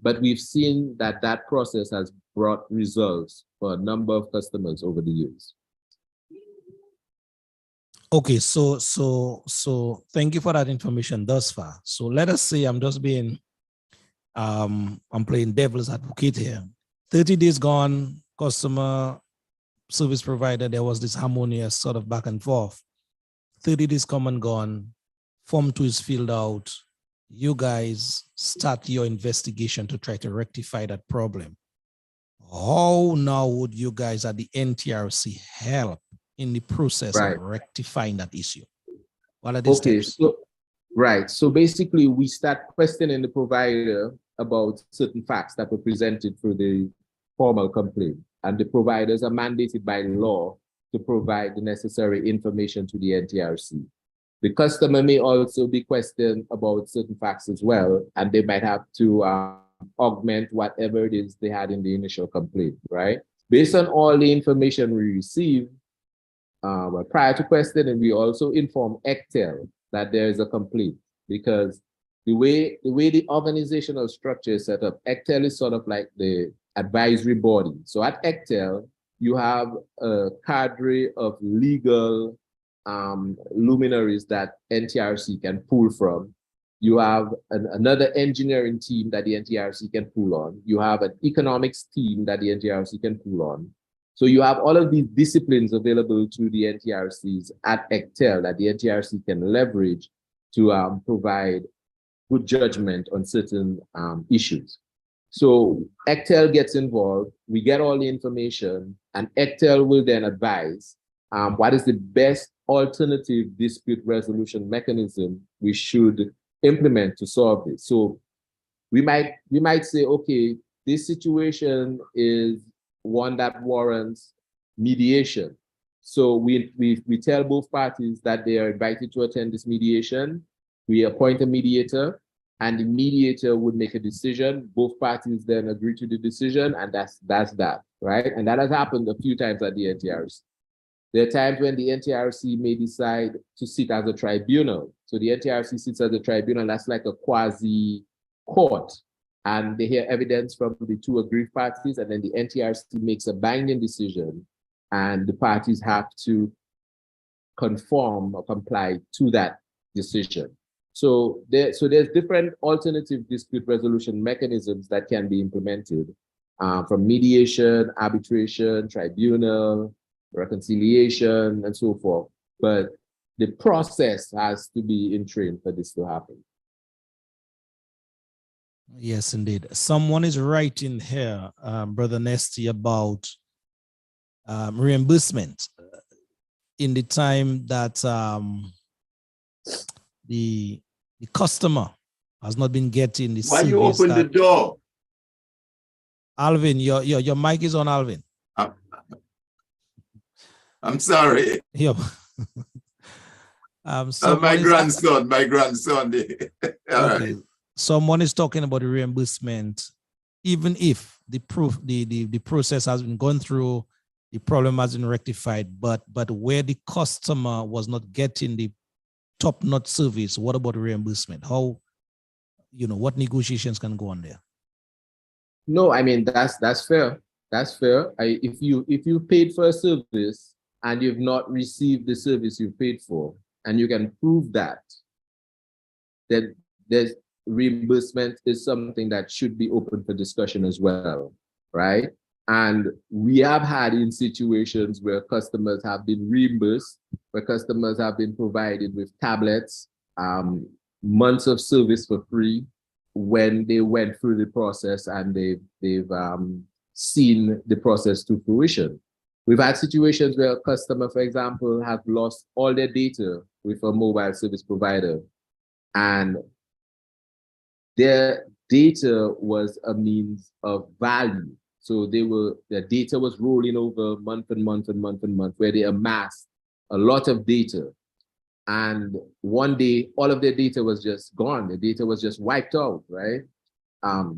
but we've seen that that process has brought results for a number of customers over the years. Okay, so thank you for that information thus far. So let us say I'm just being I'm playing devil's advocate here. 30 days gone, customer service provider, there was this harmonious sort of back and forth. 30 days come and gone, form 2 is filled out. You guys start your investigation to try to rectify that problem. How now would you guys at the NTRC help in the process of rectifying that issue? What are the steps? So basically we start questioning the provider about certain facts that were presented through the formal complaint, and the providers are mandated by law to provide the necessary information to the NTRC. The customer may also be questioned about certain facts as well, and they might have to augment whatever it is they had in the initial complaint, right? Based on all the information we receive, prior to questioning, we also inform ECTEL that there is a complaint, because the way the organizational structure is set up, ECTEL is sort of like the advisory body. So at ECTEL, you have a cadre of legal luminaries that NTRC can pull from. You have another engineering team that the NTRC can pull on. You have an economics team that the NTRC can pull on. So you have all of these disciplines available to the NTRCs at ECTEL that the NTRC can leverage to provide good judgment on certain issues. So ECTEL gets involved, we get all the information, and ECTEL will then advise what is the best alternative dispute resolution mechanism we should implement to solve this. So we might say, okay, this situation is one that warrants mediation. So we tell both parties that they are invited to attend this mediation. We appoint a mediator, and the mediator would make a decision. Both parties then agree to the decision, and that's that, right? And that has happened a few times at the NTRC. There are times when the NTRC may decide to sit as a tribunal. So the NTRC sits as a tribunal, that's like a quasi court, and they hear evidence from the two aggrieved parties, and then the NTRC makes a binding decision, and the parties have to conform or comply to that decision. So there's different alternative dispute resolution mechanisms that can be implemented, from mediation, arbitration, tribunal, reconciliation, and so forth. But the process has to be in train for this to happen. Yes, indeed. Someone is writing here, Brother Nesty, about reimbursement in the time that the customer has not been getting the Why service. you open the door? Alvin, your mic is on, Alvin. I'm sorry. Yeah. My grandson. Okay. Right. Someone is talking about the reimbursement, even if the process has been gone through, the problem has been rectified, but where the customer was not getting the top-notch service, what about reimbursement? How, what negotiations can go on there? No, I mean, that's fair. That's fair. If you paid for a service and you've not received the service you paid for, and you can prove that, then there's reimbursement is something that should be open for discussion as well, right? And we have had in situations where customers have been reimbursed, where customers have been provided with tablets, months of service for free when they went through the process and they've seen the process to fruition. We've had situations where a customer, for example, have lost all their data with a mobile service provider, and their data was a means of value. So their data was rolling over month and month and month and month, where they amassed a lot of data. And one day, all of their data was just gone. The data was just wiped out, right?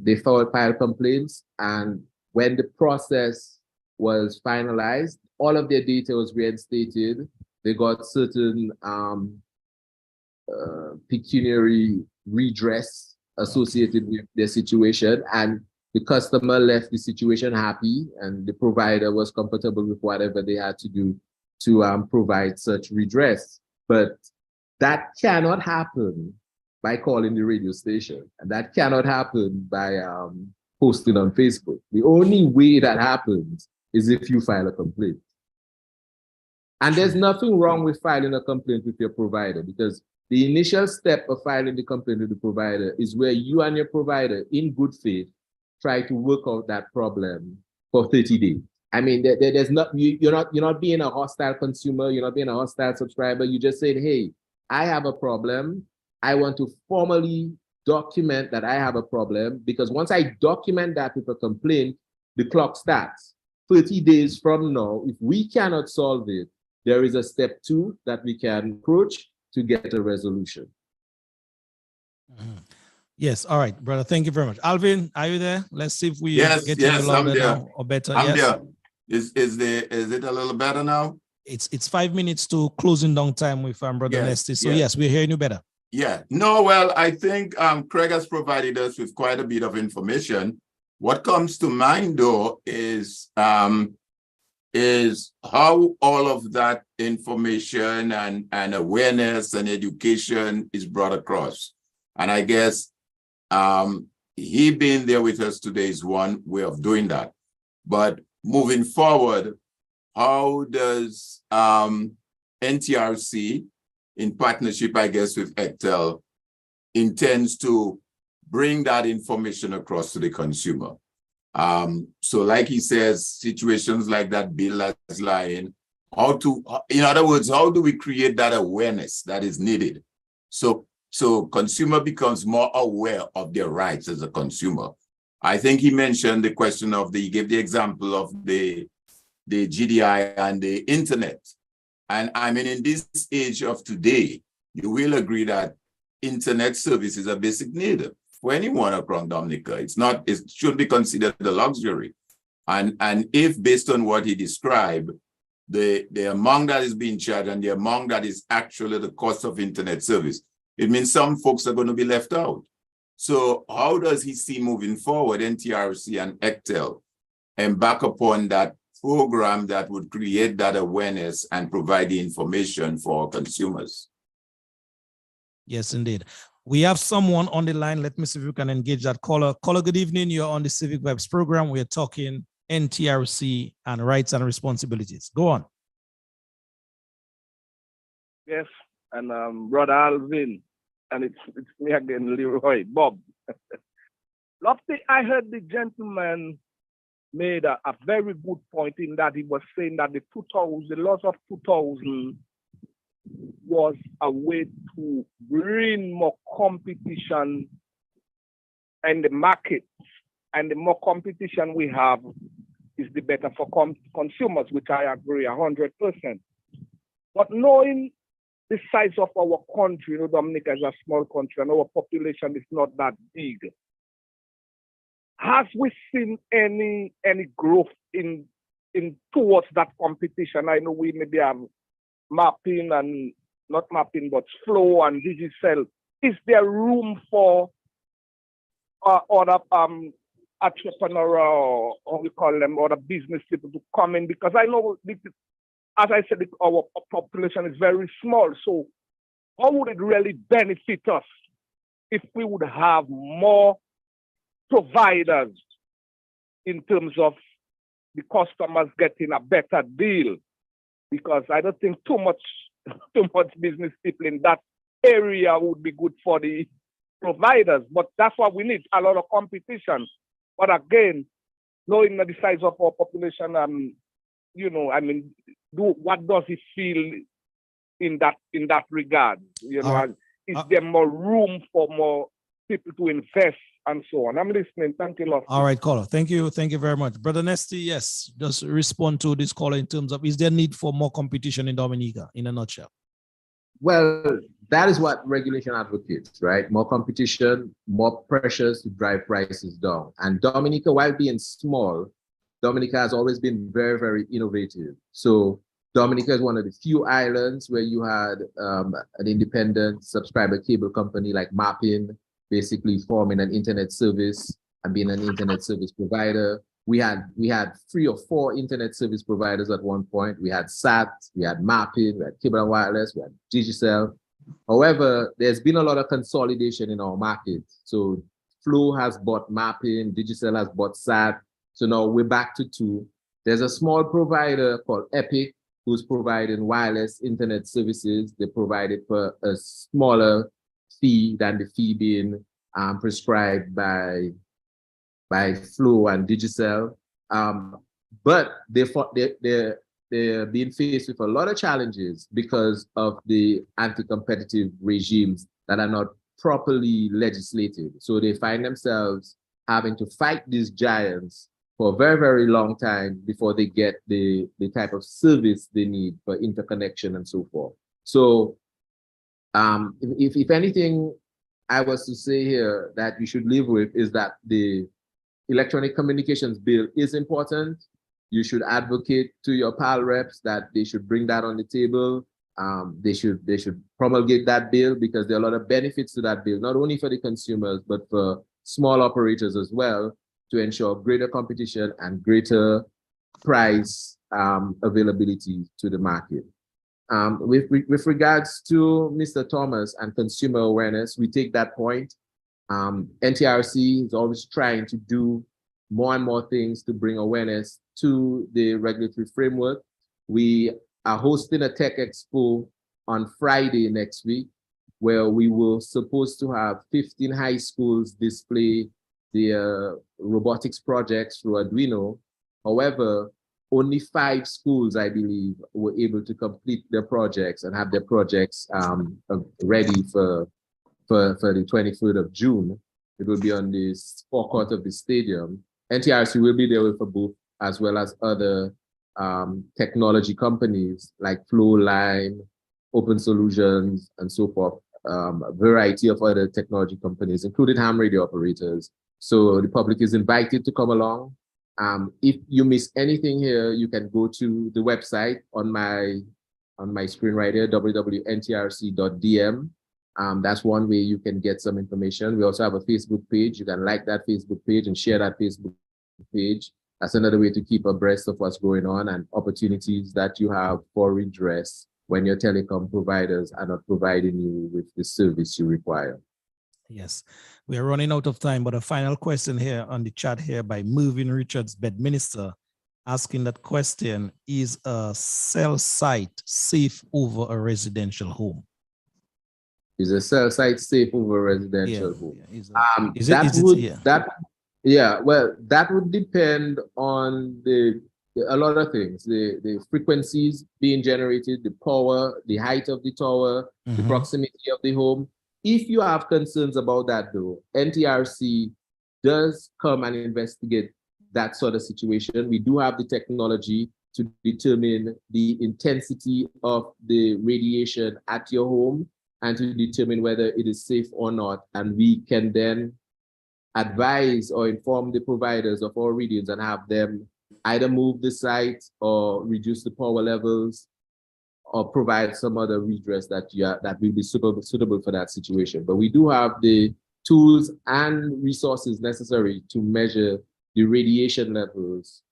They filed complaints, and when the process was finalized, all of their data was reinstated. They got certain pecuniary redress associated with their situation, and the customer left the situation happy, and the provider was comfortable with whatever they had to do to provide such redress. But that cannot happen by calling the radio station, and that cannot happen by posting on Facebook. The only way that happens is if you file a complaint. And there's nothing wrong with filing a complaint with your provider, because the initial step of filing the complaint with the provider is where you and your provider, in good faith, try to work out that problem for 30 days. I mean, there's not, you're not being a hostile consumer, you're not being a hostile subscriber. You just said, hey, I have a problem. I want to formally document that I have a problem, because once I document that with a complaint, the clock starts. 30 days from now, if we cannot solve it, there is a step 2 that we can approach to get a resolution. Mm-hmm. Yes, all right, brother. Thank you very much. Alvin, are you there? Let's see if we get you louder now or better. I'm yes. there. Is it a little better now? It's 5 minutes to closing down time with brother Nesty. So yes, we're hearing you better. Yeah. No, well, I think Craig has provided us with quite a bit of information. What comes to mind though is how all of that information and awareness and education is brought across. And I guess he being there with us today is one way of doing that. But moving forward, how does NTRC, in partnership, I guess, with Ectel, intends to bring that information across to the consumer? So like he says, situations like that bill that's lying, in other words, how do we create that awareness that is needed? So consumer becomes more aware of their rights as a consumer. I think he mentioned the question of he gave the example of the GDI and the internet. And I mean, in this age of today, you will agree that internet service is a basic need for anyone around Dominica. It should be considered a luxury. And if based on what he described, the amount that is being charged and the amount that is actually the cost of internet service, it means some folks are going to be left out. So how does he see moving forward, NTRC and Ectel, embark upon that program that would create that awareness and provide the information for consumers? Yes, indeed. We have someone on the line. Let me see if we can engage that caller. Caller, good evening. You're on the Civic Webs program. We're talking NTRC and rights and responsibilities. Go on. Yes, and Brother Alvin, and it's me again, Leroy, Bob. Lofty, I heard the gentleman made a very good point in that he was saying that the laws of 2000 was a way to bring more competition in the market. And the more competition we have is the better for consumers, which I agree 100%. But knowing the size of our country, Dominica is a small country and our population is not that big. Has we seen any growth in towards that competition? I know we maybe have mapping and not mapping, but flow and digital. Is there room for other entrepreneurial, or we call them, other business people to come in? Because I know, as I said, our population is very small. So how would it really benefit us if we would have more providers in terms of the customers getting a better deal? Because I don't think too much business people in that area would be good for the providers. But that's what we need, a lot of competition. But again, knowing the size of our population, what does it feel in that regard? Is there more room for more people to invest and so on? I'm listening. Thank you, Lord. All right, caller. Thank you very much. Brother Nesty, yes, just respond to this caller in terms of, is there need for more competition in Dominica, in a nutshell? Well, that is what regulation advocates, right? More competition, more pressures to drive prices down. And Dominica, while being small, Dominica has always been very, very innovative. So Dominica is one of the few islands where you had an independent subscriber cable company like Mappin, basically forming an internet service and being an internet service provider. We had 3 or 4 internet service providers at one point. We had SAT, we had Mappin, we had Cable and Wireless, we had Digicel. However, there's been a lot of consolidation in our market. So Flow has bought Mappin, Digicel has bought SAT. So now we're back to 2. There's a small provider called Epic who's providing wireless internet services. They provide it for a smaller fee than the fee being prescribed by Flow and Digicel. But they're being faced with a lot of challenges because of the anti-competitive regimes that are not properly legislated. So they find themselves having to fight these giants for a very, very long time before they get the type of service they need for interconnection and so forth. So if anything I was to say here that you should live with is that the electronic communications bill is important. You should advocate to your PAL reps that they should bring that on the table. They should promulgate that bill because there are a lot of benefits to that bill, not only for the consumers, but for small operators as well, to ensure greater competition and greater price availability to the market. With regards to Mr. Thomas and consumer awareness, we take that point. NTRC is always trying to do more and more things to bring awareness to the regulatory framework. We are hosting a tech expo on Friday next week, where we will supposed to have 15 high schools display the robotics projects through Arduino. However, only 5 schools, I believe, were able to complete their projects and have their projects ready for the 23rd of June. It will be on the forecourt of the stadium. NTRC will be there with a booth, as well as other technology companies like Flowline, Open Solutions, and so forth. A variety of other technology companies, including ham radio operators. So the public is invited to come along. If you miss anything here, you can go to the website on my screen right here, www.ntrc.dm. That's one way you can get some information. We also have a Facebook page. You can like that Facebook page and share that Facebook page. That's another way to keep abreast of what's going on and opportunities that you have for redress when your telecom providers are not providing you with the service you require. Yes, we are running out of time, but a final question here on the chat here by Mervyn Richards, Bedminster, asking that question: is a cell site safe over a residential home? Is a cell site safe over a residential home? Well, that would depend on a lot of things, the frequencies being generated, the power, the height of the tower, the proximity of the home. If you have concerns about that though, NTRC does come and investigate that sort of situation. We do have the technology to determine the intensity of the radiation at your home and to determine whether it is safe or not. And we can then advise or inform the providers of our readings and have them either move the site or reduce the power levels or provide some other redress that will be suitable for that situation. But we do have the tools and resources necessary to measure the radiation levels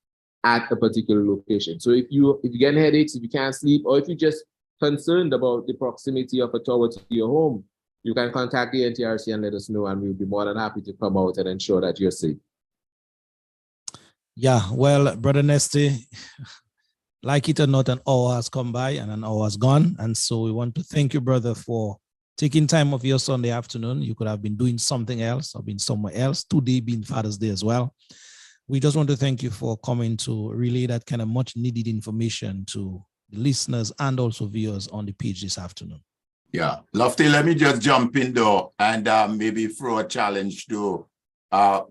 at a particular location. So if you get headaches, if you can't sleep, or if you're just concerned about the proximity of a tower to your home, you can contact the NTRC and let us know, and we'll be more than happy to come out and ensure that you're safe. Yeah, well, Brother Nesty, like it or not, an hour has come by and an hour has gone. And so we want to thank you, brother, for taking time off your Sunday afternoon. You could have been doing something else or been somewhere else. Today being Father's Day as well. We just want to thank you for coming to relay that kind of much needed information to the listeners and also viewers on the page this afternoon. Yeah, Lofty, let me just jump in though and maybe throw a challenge to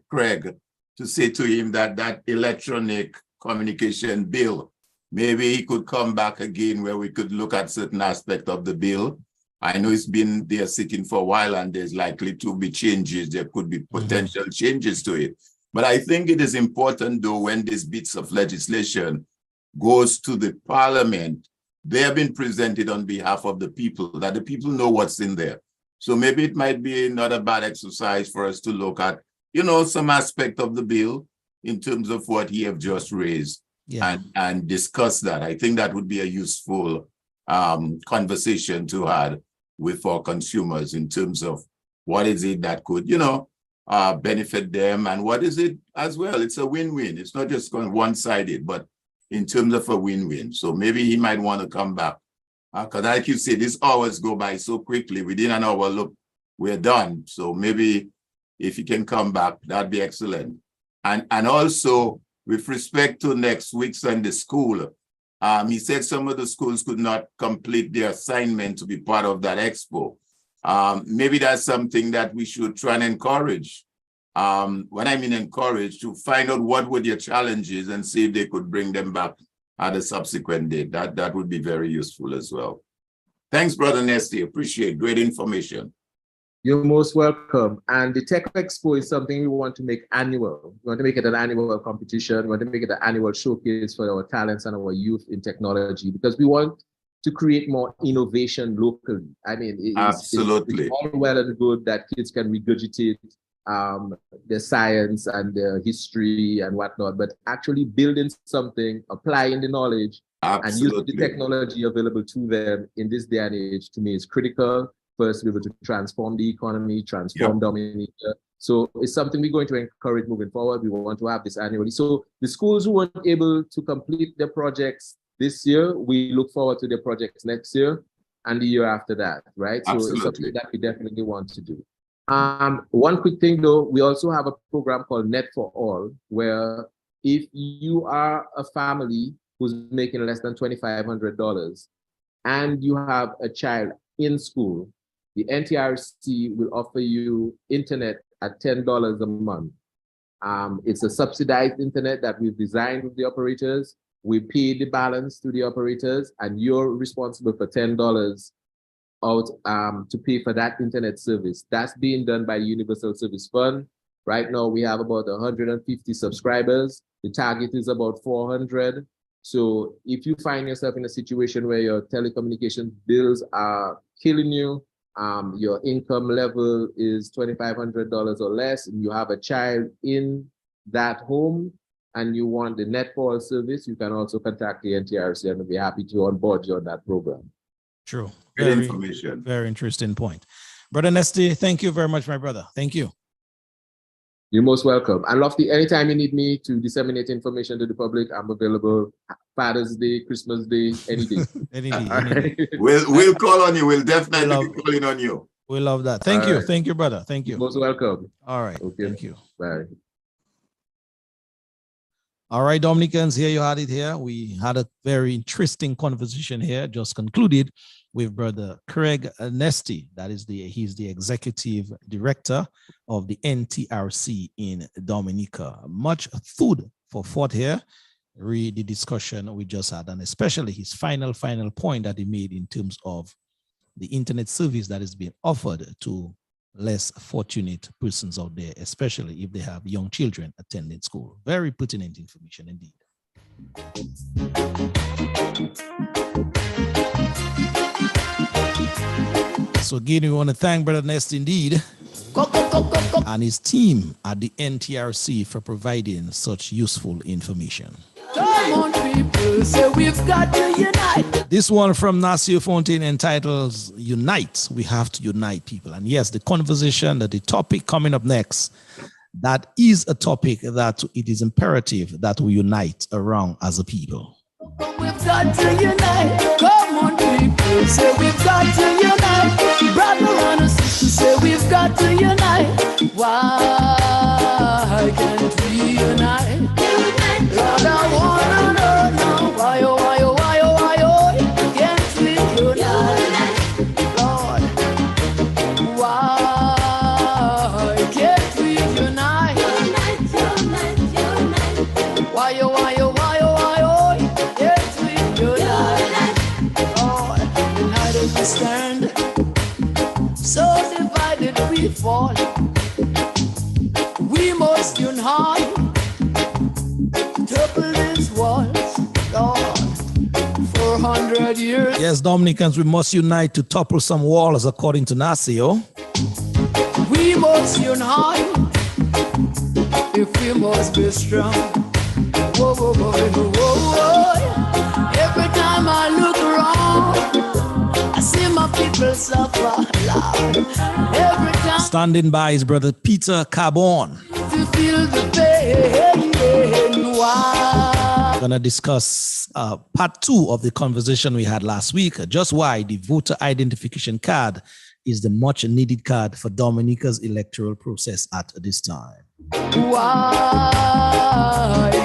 Craig to say to him that electronic communication bill, maybe he could come back again where we could look at certain aspects of the bill. I know it's been there sitting for a while and there's likely to be changes. There could be potential changes to it. But I think it is important though when these bits of legislation goes to the parliament, they have been presented on behalf of the people, that the people know what's in there. So maybe it might be not a bad exercise for us to look at, some aspect of the bill in terms of what he have just raised and discuss that. I think that would be a useful conversation to have with our consumers in terms of what is it that could, benefit them and what is it as well. It's a win-win. It's not just going one-sided, but in terms of a win-win. So maybe he might want to come back. Because like you say, these hours go by so quickly. Within an hour, look, we're done. So maybe if he can come back, that'd be excellent. And also, with respect to next week's Sunday school, he said some of the schools could not complete their assignment to be part of that expo. Maybe that's something that we should try and encourage. When I mean encourage, to find out what were their challenges and see if they could bring them back at a subsequent date. That would be very useful as well. Thanks, Brother Nesty. Appreciate great information. You're most welcome. And the Tech Expo is something we want to make annual. We want to make it an annual competition. We want to make it an annual showcase for our talents and our youth in technology, because we want to create more innovation locally. I mean, it's all well and good that kids can regurgitate their science and their history and whatnot, but actually building something, applying the knowledge, and using the technology available to them in this day and age, to me, is critical. First, to be able to transform the economy, transform Dominica. So it's something we're going to encourage moving forward. We want to have this annually. So the schools who weren't able to complete their projects this year, we look forward to their projects next year and the year after that, right? So it's something that we definitely want to do. One quick thing though, we also have a program called Net for All, where if you are a family who's making less than $2,500 and you have a child in school, the NTRC will offer you internet at $10 a month. It's a subsidized internet that we've designed with the operators. We pay the balance to the operators, and you're responsible for $10 out to pay for that internet service. That's being done by the Universal Service Fund. Right now, we have about 150 subscribers. The target is about 400. So if you find yourself in a situation where your telecommunication bills are killing you, your income level is $2,500 or less, and you have a child in that home, and you want the Net for All service, you can also contact the NTRC and we'll be happy to onboard you on that program. True. Good information. Very interesting point. Brother Nesty, thank you very much, my brother. Thank you. You're most welcome. And Lofty, anytime you need me to disseminate information to the public, I'm available. Father's Day, Christmas Day, any day. Any day. We'll call on you. We'll definitely be calling on you. We love that. Thank you. Right. Thank you, brother. Thank you. You're most welcome. All right. Okay. Thank you. Bye. All right, Dominicans, here you had it here. We had a very interesting conversation here, just concluded with Brother Craig Nesty. He's the executive director of the NTRC in Dominica. Much food for thought here. Read the discussion we just had, and especially his final point that he made in terms of the internet service that is being offered to less fortunate persons out there, especially if they have young children attending school. Very pertinent information indeed. So again, we want to thank Brother Nest indeed and his team at the NTRC for providing such useful information. Come on, people, say we've got to unite. This one from Nasir Fontaine entitles Unite. We have to unite people. And yes, the conversation, the topic coming up next, that is a topic that it is imperative that we unite around as a people. We've got to unite. Come own people say we've got to unite. Brother and sister say we've got to unite. Why can't we unite? Lord, I wanna know now. Why, oh, why, oh, why, oh, why, oh, can't we unite? Lord, why can't we unite? Why, oh, why, oh, why, oh, why, oh, can't we unite? Lord, united we stand, so divided we fall. We must unite, topple these walls, Lord, 400 years. Yes, Dominicans, we must unite to topple some walls, according to Nasio. We must unite if we must be strong. Whoa, whoa, whoa, whoa, whoa. Every time I look around, I see my people suffer, Lord. Every time Standing by his brother Peter Carbon. to feel the pain, why? Gonna discuss part 2 of the conversation we had last week, just why the voter identification card is the much needed card for Dominica's electoral process at this time. Why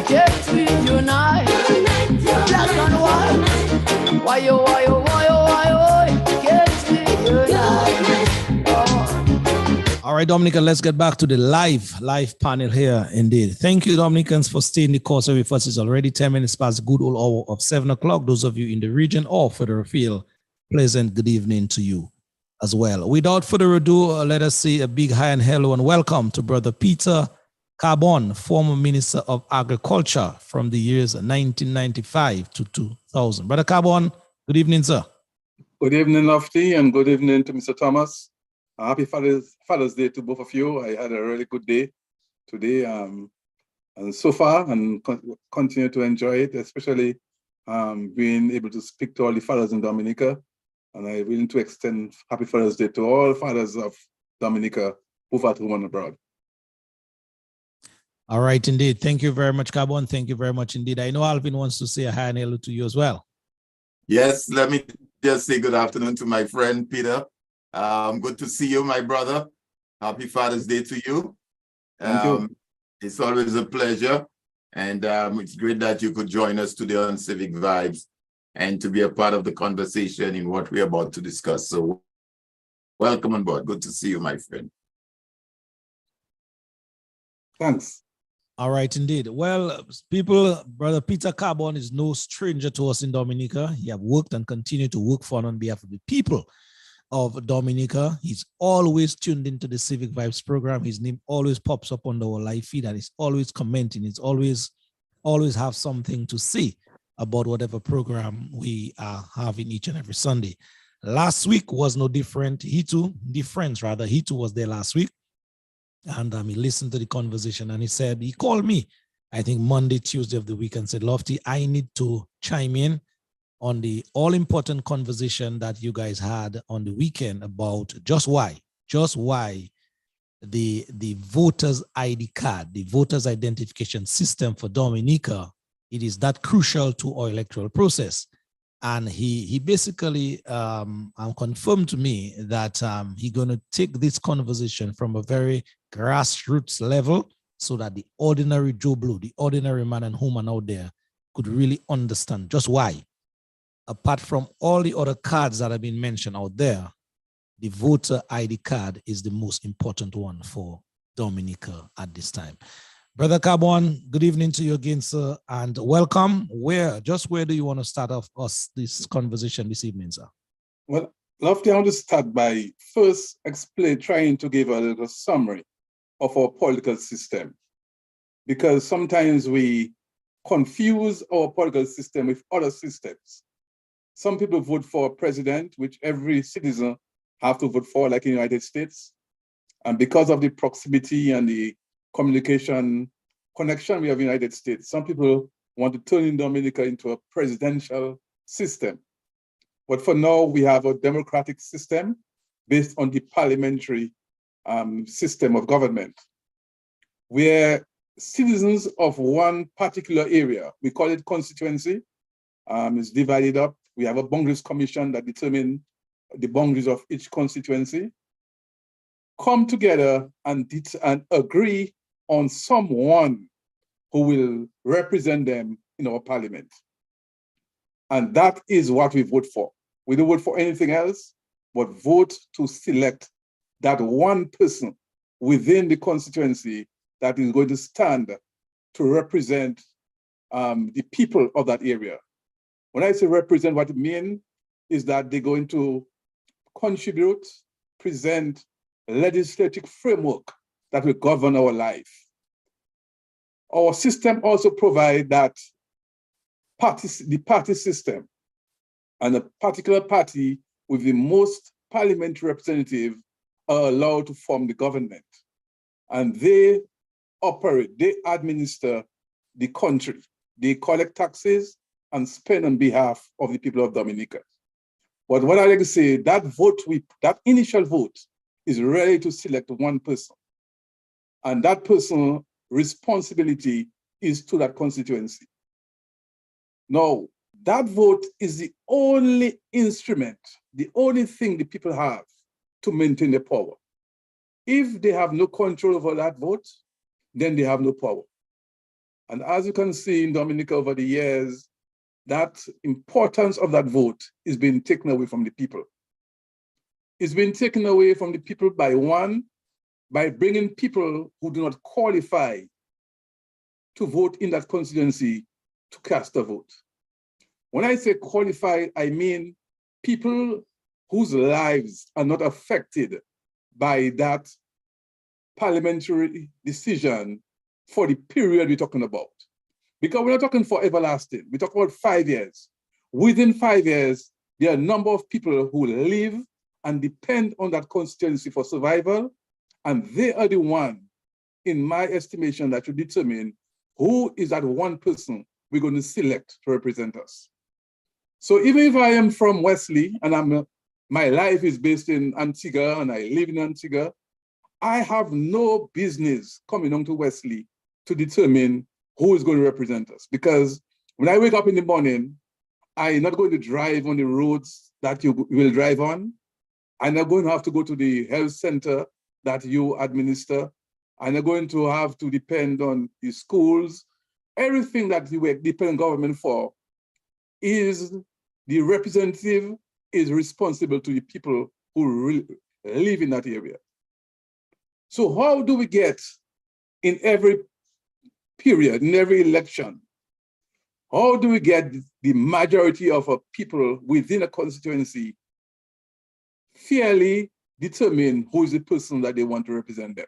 can't we unite? Black and white. Why, oh, why, oh, why, oh, why, oh, can't we unite? Oh. All right, Dominica, let's get back to the live panel here indeed. Thank you, Dominicans, for staying the course with us. It's already 10 minutes past the good old hour of 7 o'clock. Those of you in the region or further afield, pleasant good evening to you as well. Without further ado, let us say a big hi and hello and welcome to Brother Peter Carbon, former Minister of Agriculture from the years 1995 to 2000. Brother Carbon, good evening, sir. Good evening, Lofty, and good evening to Mr. Thomas. Happy Father's Day to both of you. I had a really good day today, and so far, and continue to enjoy it, especially being able to speak to all the fathers in Dominica. And I willing to extend Happy Father's Day to all fathers of Dominica, both at home and abroad. All right, indeed. Thank you very much, Carbon. Thank you very much indeed. I know Alvin wants to say a hi and hello to you as well. Yes, let me just say good afternoon to my friend Peter. Good to see you, my brother. Happy Father's Day to you. Thank you. It's always a pleasure. And it's great that you could join us today on Civic Vibes and to be a part of the conversation in what we're about to discuss. So welcome on board. Good to see you, my friend. Thanks. All right, indeed. Well, people, Brother Peter Carbon is no stranger to us in Dominica. He has worked and continued to work for on behalf of the people of Dominica. He's always tuned into the Civic Vibes program. His name always pops up on our live feed and he's always commenting. He's always have something to say about whatever program we are having each and every Sunday. Last week was no different. He too was there last week. And he listened to the conversation and he called me, I think Monday, Tuesday of the week and said, Lofty, I need to chime in on the all-important conversation that you guys had on the weekend about just why the voters ID card, the voters identification system for Dominica, it is that crucial to our electoral process. And he basically confirmed to me that he's going to take this conversation from a very grassroots level so that the ordinary Joe Blow, the ordinary man and woman out there could really understand just why, apart from all the other cards that have been mentioned out there, the voter ID card is the most important one for Dominica at this time. Brother Carbon, good evening to you again, sir, and welcome. Where do you want to start off this conversation this evening, sir? Well, Lofty, I want to start by first trying to give a little summary of our political system, because sometimes we confuse our political system with other systems. Some people vote for a president, which every citizen have to vote for, like in the United States. And because of the proximity and the connection we have in the United States, some people want to turn in Dominica into a presidential system. But for now, we have a democratic system based on the parliamentary system of government, where citizens of one particular area, we call it constituency, is divided up We have a boundaries commission that determines the boundaries of each constituency. Come together and agree on someone who will represent them in our parliament. And that is what we vote for. We don't vote for anything else, but vote to select that one person within the constituency that is going to stand to represent the people of that area. When I say represent, what it means is that they're going to contribute, present a legislative framework that will govern our life. Our system also provides that the party system, and a particular party with the most parliamentary representative are allowed to form the government. And they operate, they administer the country. They collect taxes and spend on behalf of the people of Dominica. But what I like to say, that initial vote is ready to select one person. And that person's responsibility is to that constituency. Now, that vote is the only instrument, the only thing the people have to maintain their power. If they have no control over that vote, then they have no power. And as you can see in Dominica over the years, that importance of that vote is being taken away from the people. It's been taken away from the people by bringing people who do not qualify to vote in that constituency to cast a vote. When I say qualify, I mean people whose lives are not affected by that parliamentary decision for the period we're talking about. Because we're not talking for everlasting, we're talking about 5 years. Within 5 years, there are a number of people who live and depend on that constituency for survival, and they are the one, in my estimation, that should determine who is that one person we're going to select to represent us. So even if I am from Wesley and my life is based in Antigua and I live in Antigua, I have no business coming on to Wesley to determine who is going to represent us. Because when I wake up in the morning, I'm not going to drive on the roads that you will drive on. I'm not going to have to go to the health center that you administer. I'm not going to have to depend on the schools. Everything that you depend on government for is the representative is responsible to the people who live in that area. So how do we get in every period, in every election, how do we get the majority of people within a constituency fairly determine who is the person that they want to represent them?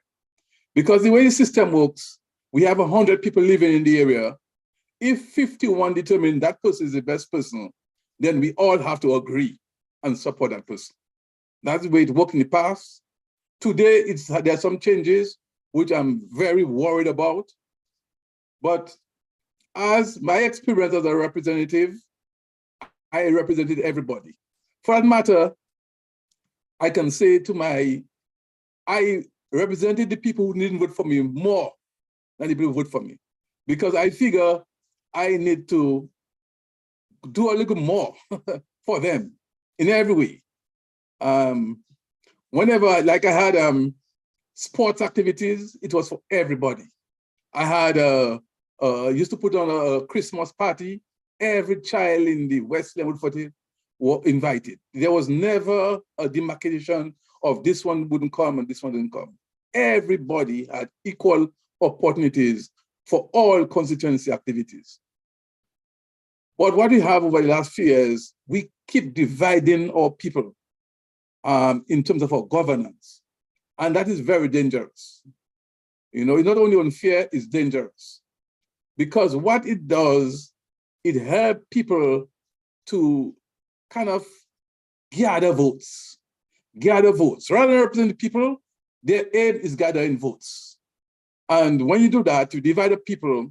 Because the way the system works, we have 100 people living in the area. If 51 determine that person is the best person, then we all have to agree and support that person. That's the way it worked in the past. Today, there are some changes, which I'm very worried about. But as my experience as a representative, I represented everybody. For that matter, I can say I represented the people who didn't vote for me more than the people who vote for me. Because I figure I need to do a little more for them in every way. Whenever, like I had sports activities, it was for everybody. I had used to put on a Christmas party. Every child in the West Level 40 were invited. There was never a demarcation of this one wouldn't come and this one didn't come. Everybody had equal opportunities for all constituency activities. But what we have over the last few years, we keep dividing our people in terms of our governance. And that is very dangerous. You know, it's not only unfair, it's dangerous. Because what it does, it helps people to kind of gather votes. Rather than represent the people, their aim is gathering votes. And when you do that, you divide the people,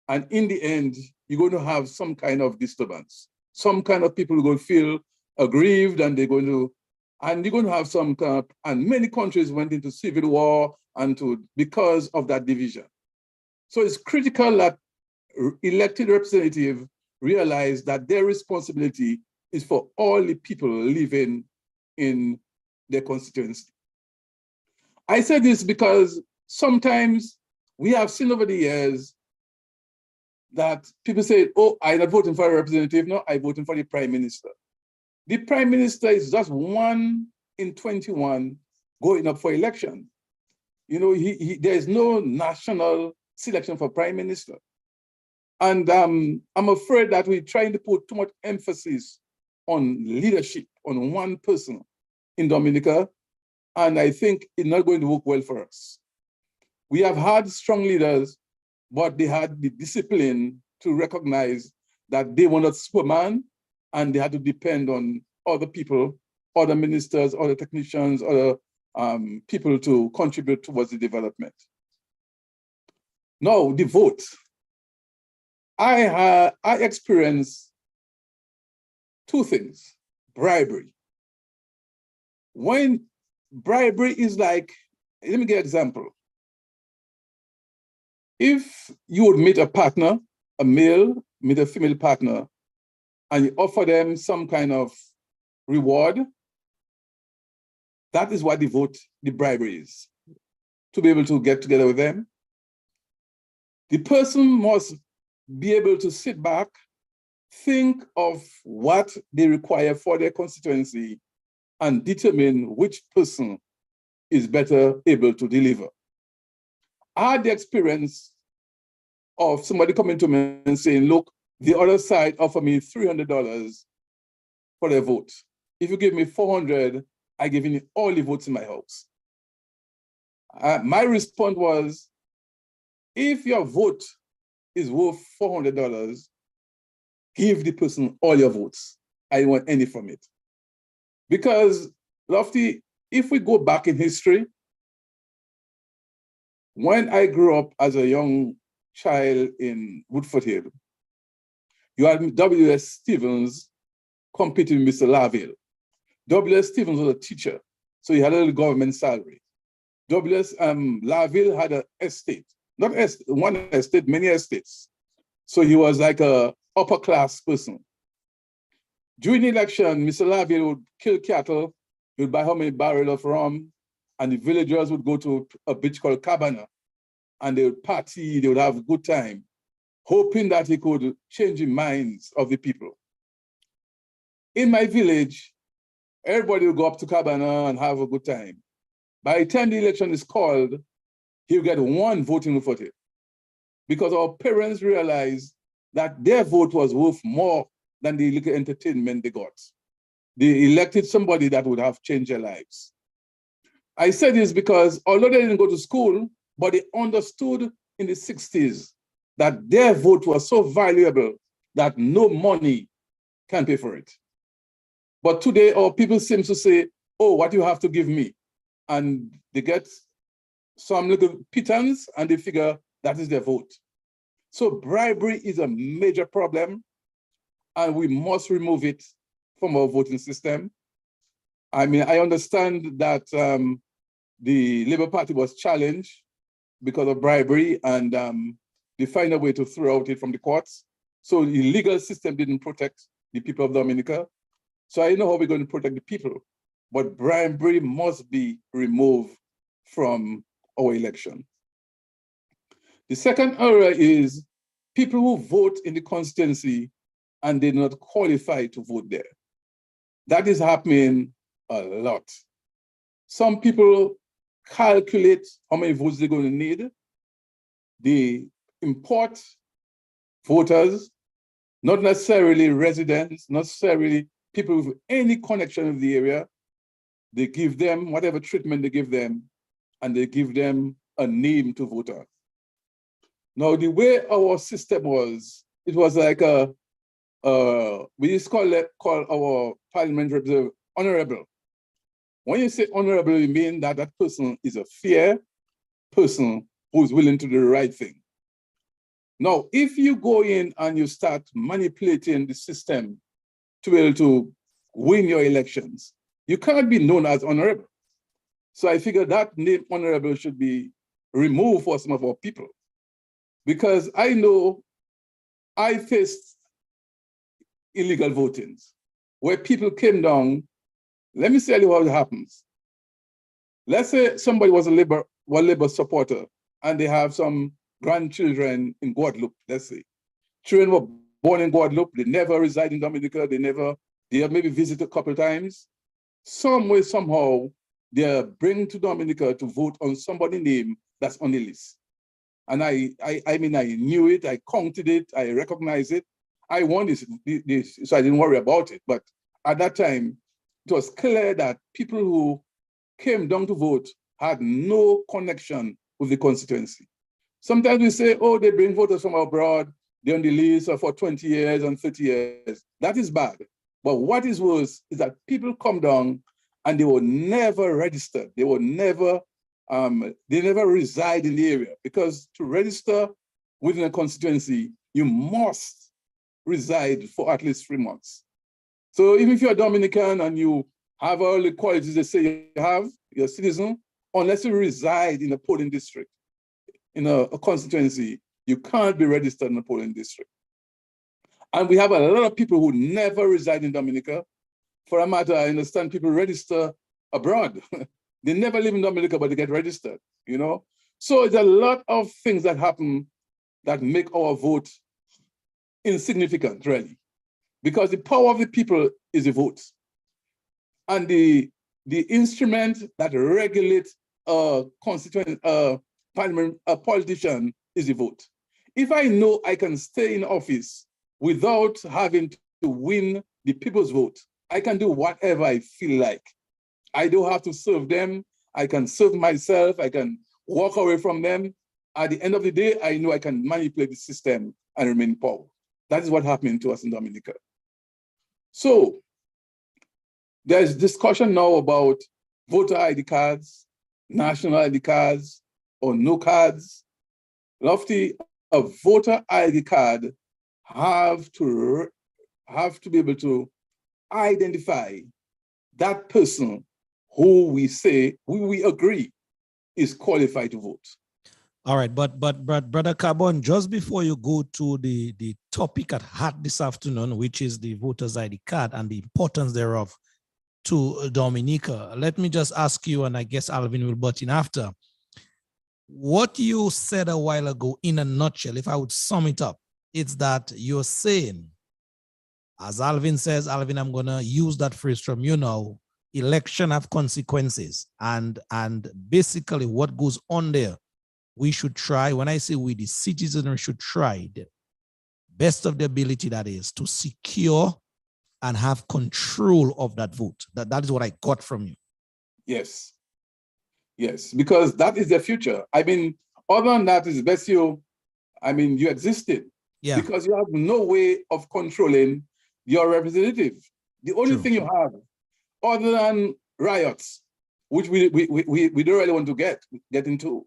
and in the end, you're going to have some kind of disturbance. Some kind of people are going to feel aggrieved, and you're going to have some kind of, and many countries went into civil war because of that division. So it's critical that elected representatives realize that their responsibility is for all the people living in their constituency. I say this because sometimes we have seen over the years that people say, oh, I'm not voting for a representative, no, I'm voting for the prime minister. The prime minister is just 1 in 21 going up for election. You know, there is no national selection for prime minister. And I'm afraid that we're trying to put too much emphasis on leadership, on one person in Dominica, and I think it's not going to work well for us. We have had strong leaders, but they had the discipline to recognize that they were not Superman, and they had to depend on other people, other ministers, other technicians, other people to contribute towards the development. Now, the vote. I experienced two things: bribery. When bribery is like, let me give an example. If you would meet a partner, a male, meet a female partner, and you offer them some kind of reward, that is what the vote, the bribery is, to be able to get together with them. The person must be able to sit back, think of what they require for their constituency, and determine which person is better able to deliver. I had the experience of somebody coming to me and saying, look, the other side offered me $300 for their vote. If you give me 400, I give you all the votes in my house. My response was, if your vote is worth $400, give the person all your votes. I don't want any from it. Because, Lofty, if we go back in history, when I grew up as a young child in Woodford Hill, you had W.S. Stevens competing with Mr. Laville. W.S. Stevens was a teacher, so he had a little government salary. W.S. Laville had an estate, not one estate, many estates. So he was like a upper class person. During the election, Mr. Laville would kill cattle, he would buy how many barrels of rum, and the villagers would go to a beach called Cabana, and they would party, they would have a good time, hoping that he could change the minds of the people. In my village, everybody would go up to Cabana and have a good time. By the time the election is called, he'll get one voting for it. Because our parents realized that their vote was worth more than the little entertainment they got. They elected somebody that would have changed their lives. I say this because although they didn't go to school, but they understood in the 60s that their vote was so valuable that no money can pay for it. But today, our people seem to say, oh, what you have to give me? And they get some little pittance and they figure that is their vote. So bribery is a major problem and we must remove it from our voting system. I mean, I understand that the Labour Party was challenged because of bribery and they find a way to throw out it from the courts. So the legal system didn't protect the people of Dominica. So I know how we're going to protect the people, but bribery must be removed from our election. The second area is people who vote in the constituency and they're not qualified to vote there. That is happening a lot. Some people calculate how many votes they're going to need. They import voters, not necessarily residents, not necessarily people with any connection with the area. They give them whatever treatment they give them, and they give them a name to vote on. Now, the way our system was, it was like we used to call our parliament representative honorable. When you say honorable, you mean that that person is a fair person who's willing to do the right thing. Now, if you go in and you start manipulating the system to be able to win your elections, you cannot be known as honorable. So I figure that name honorable should be removed for some of our people. Because I know I faced illegal votings. where people came down. Let me tell you what happens. Let's say somebody was a Labour supporter and they have some grandchildren in Guadeloupe, let's say. Children were born in Guadeloupe, they never reside in Dominica, they have maybe visited a couple of times. Some way, somehow, they're bringing to Dominica to vote on somebody's name that's on the list. And I mean, I knew it, I counted it, I recognized it. I won this, so I didn't worry about it. But at that time, it was clear that people who came down to vote had no connection with the constituency. Sometimes we say, oh, they bring voters from abroad, they're on the list for 20 years and 30 years. That is bad. But what is worse is that people come down and they were never registered. They were never, they never reside in the area, because to register within a constituency, you must reside for at least 3 months. So even if you're a Dominican and you have all the qualities they say you have, you're a citizen, unless you reside in a polling district, in a constituency, you can't be registered in a polling district. And we have a lot of people who never reside in Dominica. For a matter, I understand people register abroad. They never live in Dominica, but they get registered, you know? So there's a lot of things that happen that make our vote insignificant, really, because the power of the people is the vote. And the instrument that regulates a constituent, parliament, a politician is the vote. If I know I can stay in office without having to win the people's vote, I can do whatever I feel like. I don't have to serve them. I can serve myself. I can walk away from them. At the end of the day, I know I can manipulate the system and remain in power. That is what happened to us in Dominica. So there's discussion now about voter ID cards, national ID cards, or no cards. Lofty, a voter ID card have to be able to identify that person who we agree is qualified to vote. All right, but Brother Carbon, just before you go to the topic at heart this afternoon, which is the voter's ID card and the importance thereof to Dominica, let me just ask you, and I guess Alvin will butt in after. What you said a while ago, in a nutshell, if I would sum it up, it's that you're saying, as Alvin says, Alvin, I'm gonna use that phrase from you now, election have consequences, and basically what goes on there, we should try, when I say we, the citizenry should try the best of the ability, that is, to secure and have control of that vote. That is what I got from you. Yes. Yes, because that is the future. I mean, other than that, is best you existed. Yeah. Because you have no way of controlling your representative. The only True. thing you have, other than riots, which we don't really want to get into,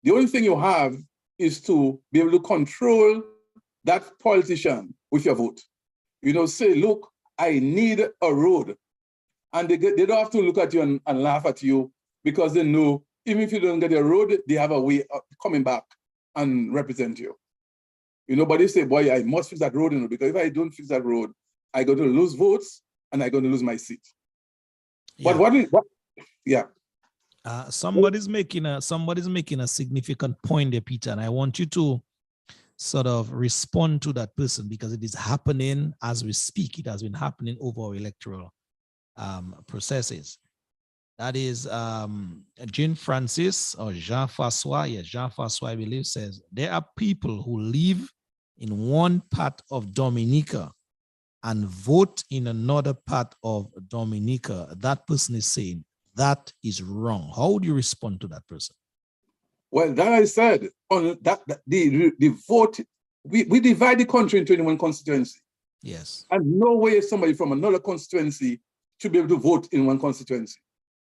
the only thing you have is to be able to control that politician with your vote. You know, say, look, I need a road. And they don't have to look at you and laugh at you, because they know even if you don't get a road, they have a way of coming back and represent you. You know, but they say, boy, I must fix that road, you know, because if I don't fix that road, I'm going to lose votes and I'm going to lose my seat. Yeah. But yeah. Somebody's making a significant point there, Peter, and I want you to sort of respond to that person, because it is happening as we speak. It has been happening over our electoral processes. That is Jean-Francois, I believe, says, there are people who live in one part of Dominica and vote in another part of Dominica. That person is saying that is wrong. How would you respond to that person? Well, that I said, on that the vote, we divide the country into 21 constituencies. Yes. And no way somebody from another constituency should be able to vote in one constituency.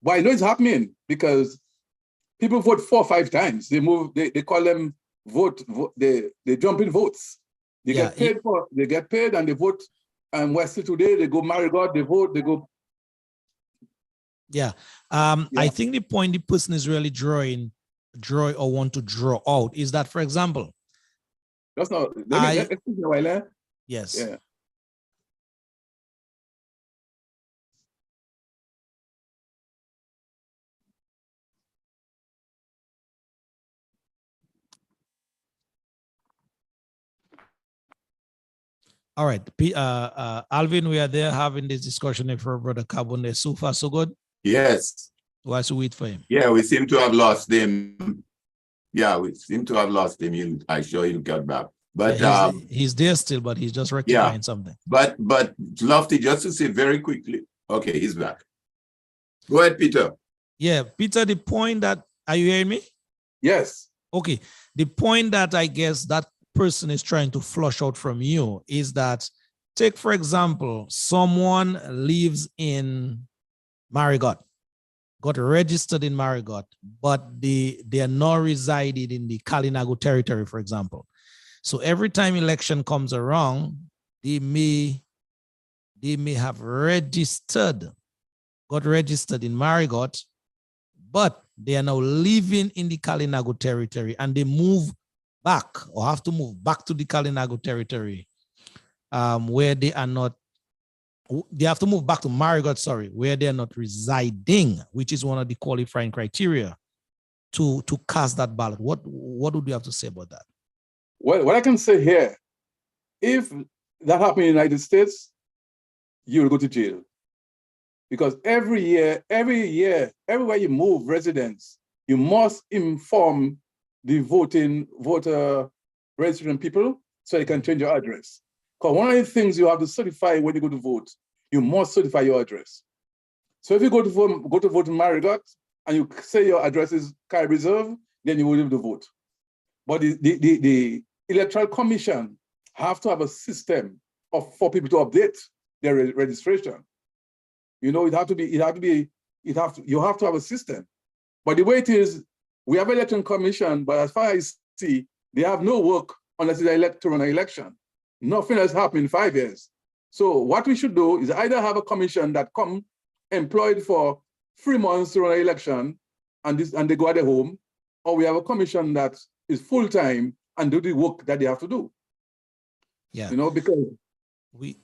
But I know it's happening because people vote 4 or 5 times. They call them they jump in votes. They get paid and they vote. And Wesley today, they go Marigot, they vote, they go. Yeah. I think the point the person is really draw or want to draw out is that, for example, That's not, excuse me, yes. Yeah. All right, Alvin, we are there having this discussion with our brother Carbon. So far, so good. Yes. Why should we wait for him? Yeah, we seem to have lost him. Yeah, we seem to have lost him. I'm sure he'll get back. But yeah, he's there still, but he's just rectifying something. But Lofty, just to say very quickly. Okay, he's back. Go ahead, Peter. Yeah, Peter, the point that, are you hearing me? Yes. Okay, the point that I guess that person is trying to flush out from you is that, take for example, someone lives in Marigot, got registered in Marigot, but they are not resided in the Kalinago territory, for example. So every time election comes around, they may have got registered in Marigot, but they are now living in the Kalinago territory, and they move back or have to move back to the Kalinago territory, where they are not. They have to move back to Marigot, sorry, where they are not residing, which is one of the qualifying criteria to cast that ballot. What would you have to say about that? Well, what I can say here, if that happened in the United States, you will go to jail. Because every year, everywhere you move residents, you must inform the voter registering people so they can change your address. Because one of the things you have to certify when you go to vote, you must certify your address. So if you go to vote in Marigot and you say your address is Carib Reserve, then you will be able to vote. But the Electoral Commission have to have a system for people to update their registration. You know, you have to have a system. But the way it is, we have an election commission, but as far as I see, they have no work unless it's elect to run an election. Nothing has happened in 5 years. So what we should do is either have a commission that come employed for 3 months to run an election and they go at their home, or we have a commission that is full-time and do the work that they have to do. Yeah. You know, because we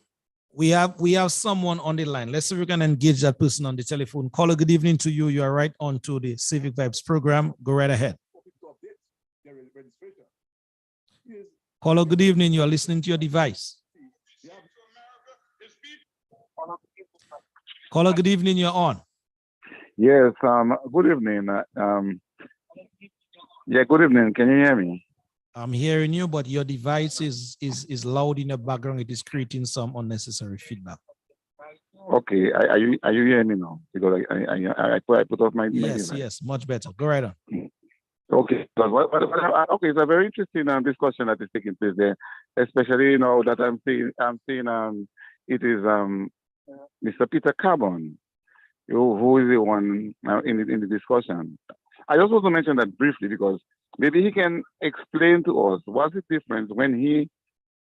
have someone on the line. Let's see if we can engage that person on the telephone. Caller, good evening to you. You are right on to the Civic Vibes program. Go right ahead. Caller, good evening. You are listening to your device. Caller, good evening. You're on. Yes. Good evening. Yeah. Good evening. Can you hear me? I'm hearing you, but your device is loud in the background. It is creating some unnecessary feedback. Okay. Are you hearing me now? Because I put off my yes, much better. Go right on. Okay. Okay, it's a very interesting discussion that is taking place there, especially that I'm seeing it is Mr. Peter Carbon, who is the one in the discussion. I just want to mention that briefly because maybe he can explain to us what's the difference when he,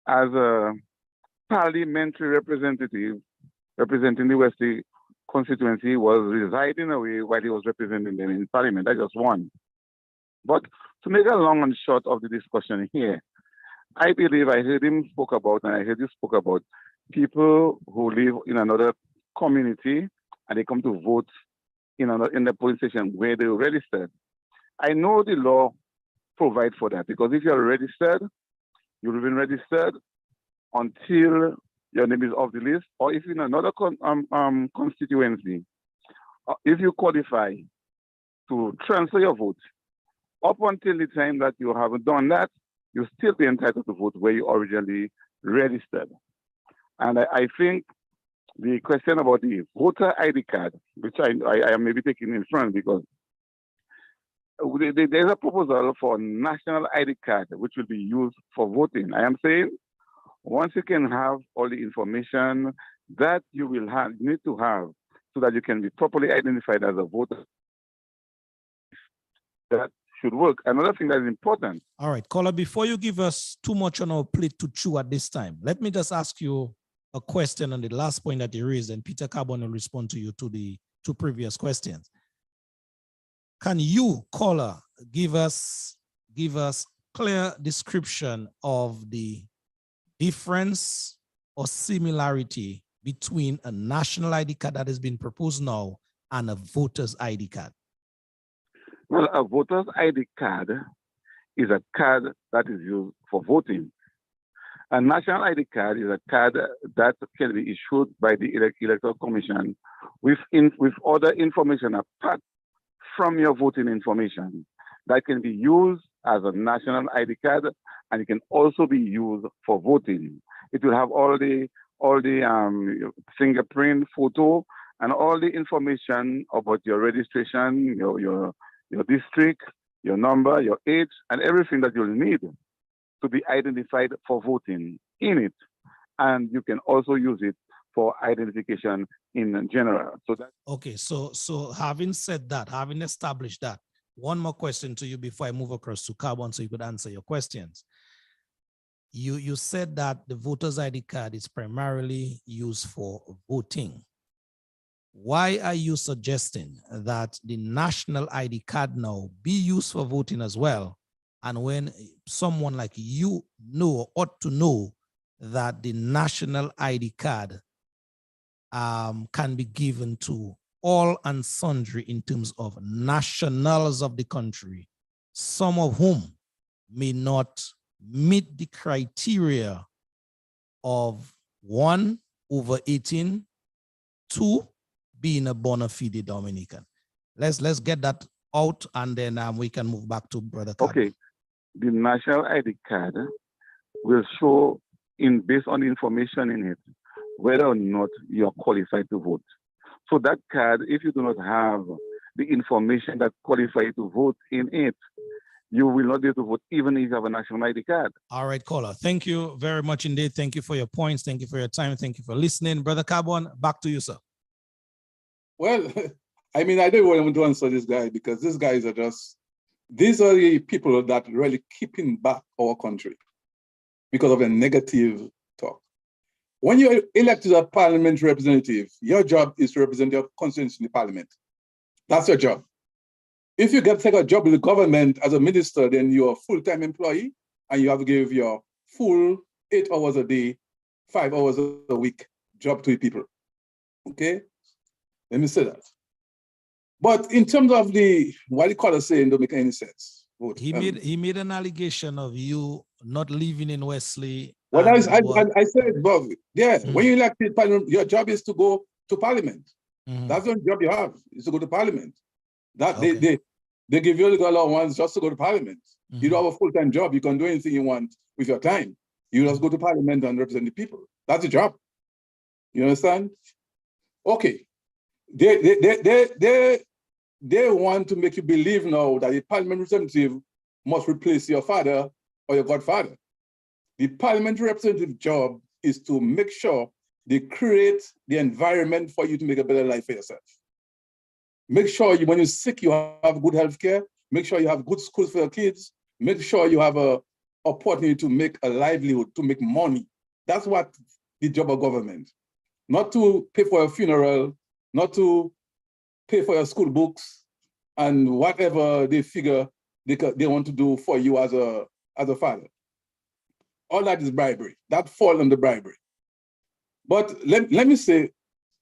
as a parliamentary representative representing the Wesley constituency, was residing away while he was representing them in parliament. That's just one. But to make a long and short of the discussion here, I believe I heard him spoke about, and I heard you spoke about people who live in another community and they come to vote in the polling station where they're registered. I know the law provides for that because if you're registered, you've been registered until your name is off the list, or if in another constituency, if you qualify to transfer your vote, up until the time that you haven't done that, you'll still be entitled to vote where you originally registered. And I think the question about the voter ID card, which I am maybe taking in front because there's a proposal for national ID card, which will be used for voting. I am saying once you can have all the information that you need to have so that you can be properly identified as a voter, that should work. Another thing that is important. All right, caller, before you give us too much on our plate to chew at this time, let me just ask you a question on the last point that you raised, and Peter Carbon will respond to you to the two previous questions. Can you, caller, give us clear description of the difference or similarity between a national ID card that has been proposed now and a voter's ID card? Well, a voter's ID card is a card that is used for voting. A national ID card is a card that can be issued by the Electoral Commission with other information apart from your voting information that can be used as a national ID card, and it can also be used for voting. It will have all the fingerprint, photo, and all the information about your registration, your district, your number, your age, and everything that you'll need to be identified for voting in it. And you can also use it for identification in general. So that. Okay, so having said that, having established that, one more question to you before I move across to Carbon so you could answer your questions. You said that the voter's ID card is primarily used for voting. Why are you suggesting that the national ID card now be used for voting as well? And when someone like you know or ought to know that the national ID card can be given to all and sundry in terms of nationals of the country, some of whom may not meet the criteria of 1, over 18, 2, being a bona fide Dominican. Let's get that out, and then we can move back to Brother Carbon. Okay, the national ID card will show based on the information in it whether or not you are qualified to vote. So that card, if you do not have the information that qualifies you to vote in it, you will not be able to vote even if you have a national ID card. All right, caller. Thank you very much indeed. Thank you for your points. Thank you for your time. Thank you for listening. Brother Carbon, back to you, sir. Well, I mean, I don't want to answer this guy because these guys are these are the people that really keeping back our country because of a negative talk. When you're elected as a parliamentary representative, your job is to represent your constituency in the parliament. That's your job. If you get to take a job in the government as a minister, then you're a full-time employee and you have to give your full 8 hours a day, 5 hours a week job to the people. Okay? Let me say that. But in terms of what the caller saying don't make any sense. He made an allegation of you not living in Wesley. Well, I said, Bob, yeah, when you elected parliament, your job is to go to parliament. That's the job you have, is to go to parliament. That they give you legal allowance just to go to parliament. You don't have a full-time job. You can do anything you want with your time. You just go to parliament and represent the people. That's the job. You understand? Okay. They want to make you believe now that a parliament representative must replace your father or your godfather. The parliamentary representative job is to make sure they create the environment for you to make a better life for yourself. Make sure when you're sick, you have good health care. Make sure you have good schools for your kids. Make sure you have an opportunity to make a livelihood, to make money. That's what the job of government. Not to pay for your funeral, not to pay for your school books, and whatever they figure they want to do for you as a father. All that is bribery. That falls under bribery. But let me say,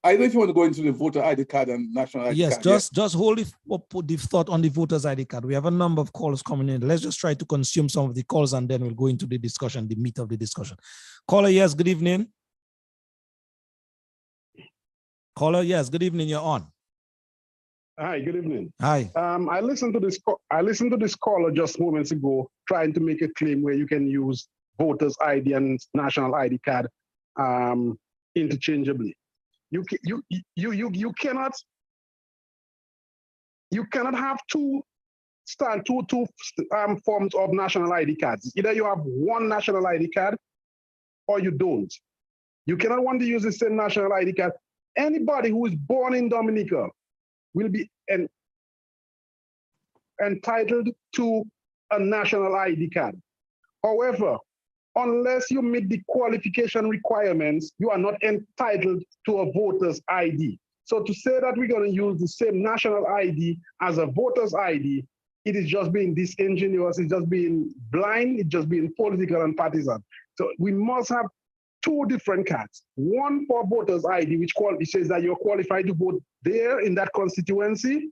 I don't know if you want to go into the voter ID card and national ID card. Yes, just hold the thought on the voter's ID card. We have a number of calls coming in. Let's just try to consume some of the calls and then we'll go into the discussion, the meat of the discussion. Caller, yes, good evening. Caller, yes, good evening, you're on. Hi, good evening. Hi. I listened to this caller just moments ago trying to make a claim where you can use voters ID and national ID card interchangeably. You cannot have two forms of national ID cards. Either you have one national ID card or you don't. You cannot want to use the same national ID card. Anybody who is born in Dominica will be entitled to a national ID card. However, unless you meet the qualification requirements, you are not entitled to a voter's ID. So to say that we're going to use the same national ID as a voter's ID, it is just being disingenuous, it's just being blind, it's just being political and partisan. So we must have two different cards. One for voter's ID, which says that you're qualified to vote there in that constituency,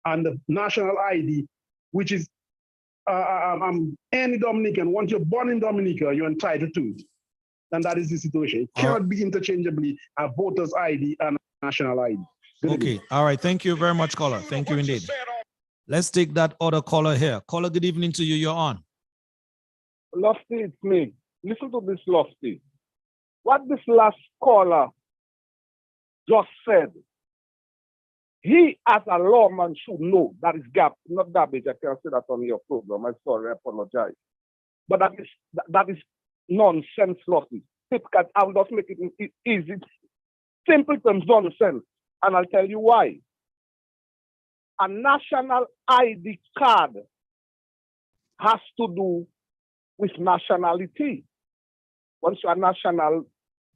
and the national ID, which is any Dominican, once you're born in Dominica, you're entitled to it. And that is the situation. It cannot be interchangeably a voter's ID and a national ID. Okay, all right. Thank you very much, caller. Thank you indeed. Let's take that other caller here. Caller, good evening to you. You're on. Lofty, it's me. Listen to this, Lofty. What this last caller just said, he as a lawman should know that is not garbage. I can't say that on your program. I'm sorry, I apologize. But that is nonsense, Lofty. I'll just make it easy. Simple terms, nonsense. And I'll tell you why. A national ID card has to do with nationality. Once you are national,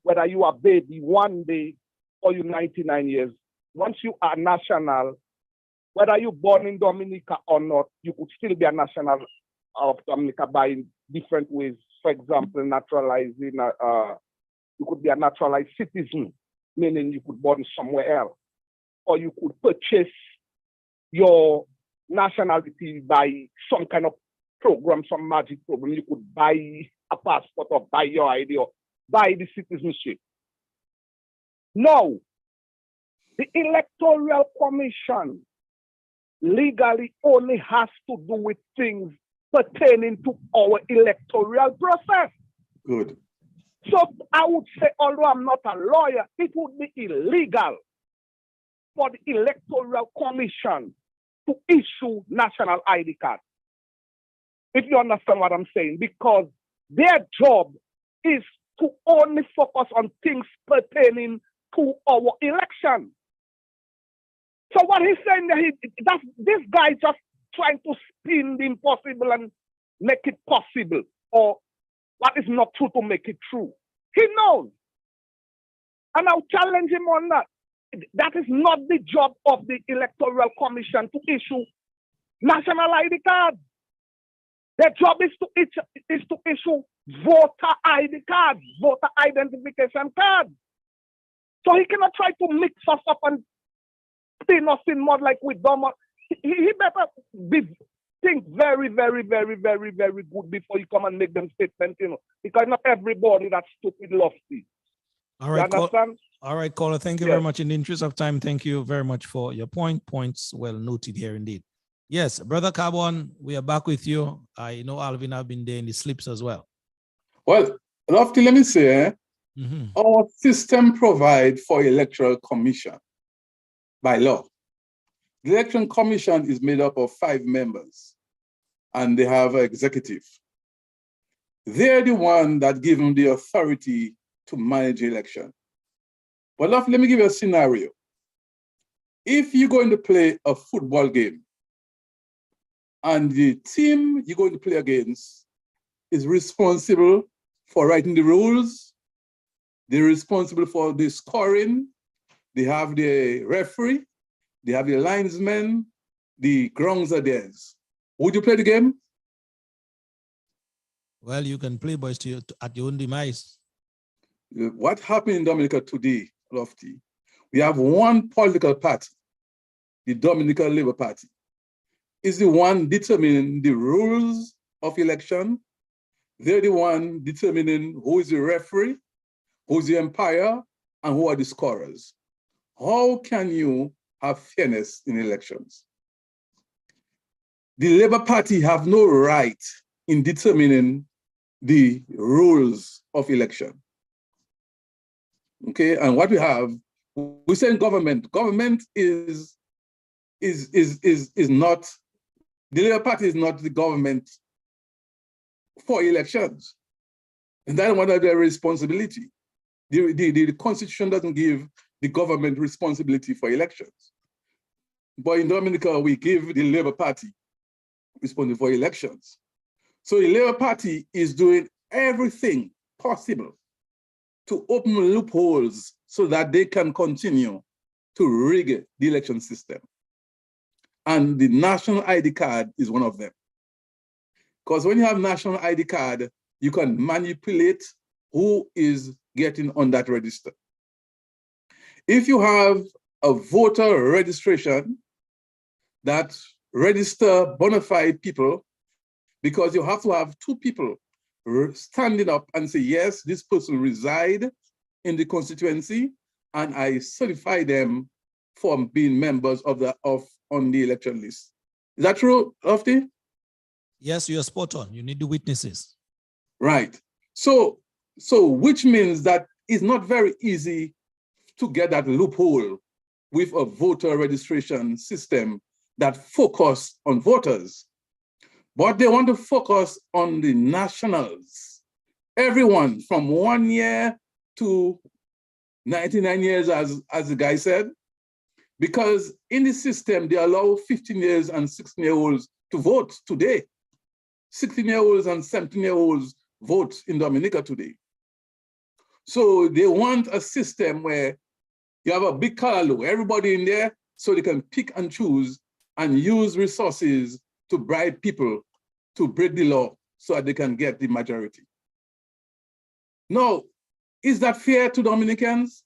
whether you are baby 1 day or you're 99 years, once you are national, whether you're born in Dominica or not, you could still be a national of Dominica by different ways. For example, naturalizing, you could be a naturalized citizen, meaning you could born somewhere else. Or you could purchase your nationality by some kind of program, some magic program. You could buy a passport or buy your ID or buy the citizenship. No, the Electoral Commission legally only has to do with things pertaining to our electoral process. Good. So I would say, although I'm not a lawyer, it would be illegal for the Electoral Commission to issue national ID cards. If you understand what I'm saying, because their job is to only focus on things pertaining to our election. So what he's saying that this guy just trying to spin the impossible and make it possible, or what is not true to make it true. He knows. And I'll challenge him on that. That is not the job of the Electoral Commission to issue national ID cards. Their job is to issue voter ID cards, voter identification cards. So he cannot try to mix us up and spin us in mud like we dumb. He better think very, very, very, very, very good before you come and make them statements, because not everybody that's stupid Lofty. All right, you understand? All right, caller. Thank you very much. In the interest of time, thank you very much for your points. Well noted here indeed. Yes, Brother Carbon, we are back with you. I know Alvin have been there in the slips as well. Well, Lofty, let me say, our system provides for electoral commission by law. The election commission is made up of 5 members, and they have an executive. They're the one that give them the authority to manage the election. But Lofty, let me give you a scenario. If you're going to play a football game, and the team you're going to play against is responsible for writing the rules, they're responsible for the scoring, they have the referee, they have the linesmen, the grounds are theirs. Would you play the game? Well, you can play, but at your own demise. What happened in Dominica today, Lofty? We have one political party, the Dominica Labour Party, is the one determining the rules of election. They're the one determining who is the referee, who's the umpire, and who are the scorers. How can you have fairness in elections? The Labour Party have no right in determining the rules of election. Okay, and what we have, we say in government is not, the Labour Party is not the government for elections. And that's one of their responsibility. The Constitution doesn't give the government responsibility for elections. But in Dominica, we give the Labour Party responsibility for elections. So the Labour Party is doing everything possible to open loopholes so that they can continue to rig the election system. And the national ID card is one of them. Because when you have national ID card, you can manipulate who is getting on that register. If you have a voter registration that register bona fide people because you have to have two people standing up and say, yes, this person reside in the constituency, and I certify them for being members on the election list. Is that true, Lofty? Yes, you're spot on. You need the witnesses. Right. So which means that it's not very easy to get that loophole with a voter registration system that focus on voters. But they want to focus on the nationals. Everyone from 1 year to 99 years, as the guy said, because in the system, they allow 15 years and 16-year-olds to vote today. 16-year-olds and 17-year-olds vote in Dominica today. So they want a system where you have a big calendar, everybody in there, so they can pick and choose and use resources to bribe people to break the law so that they can get the majority. Now, is that fair to Dominicans?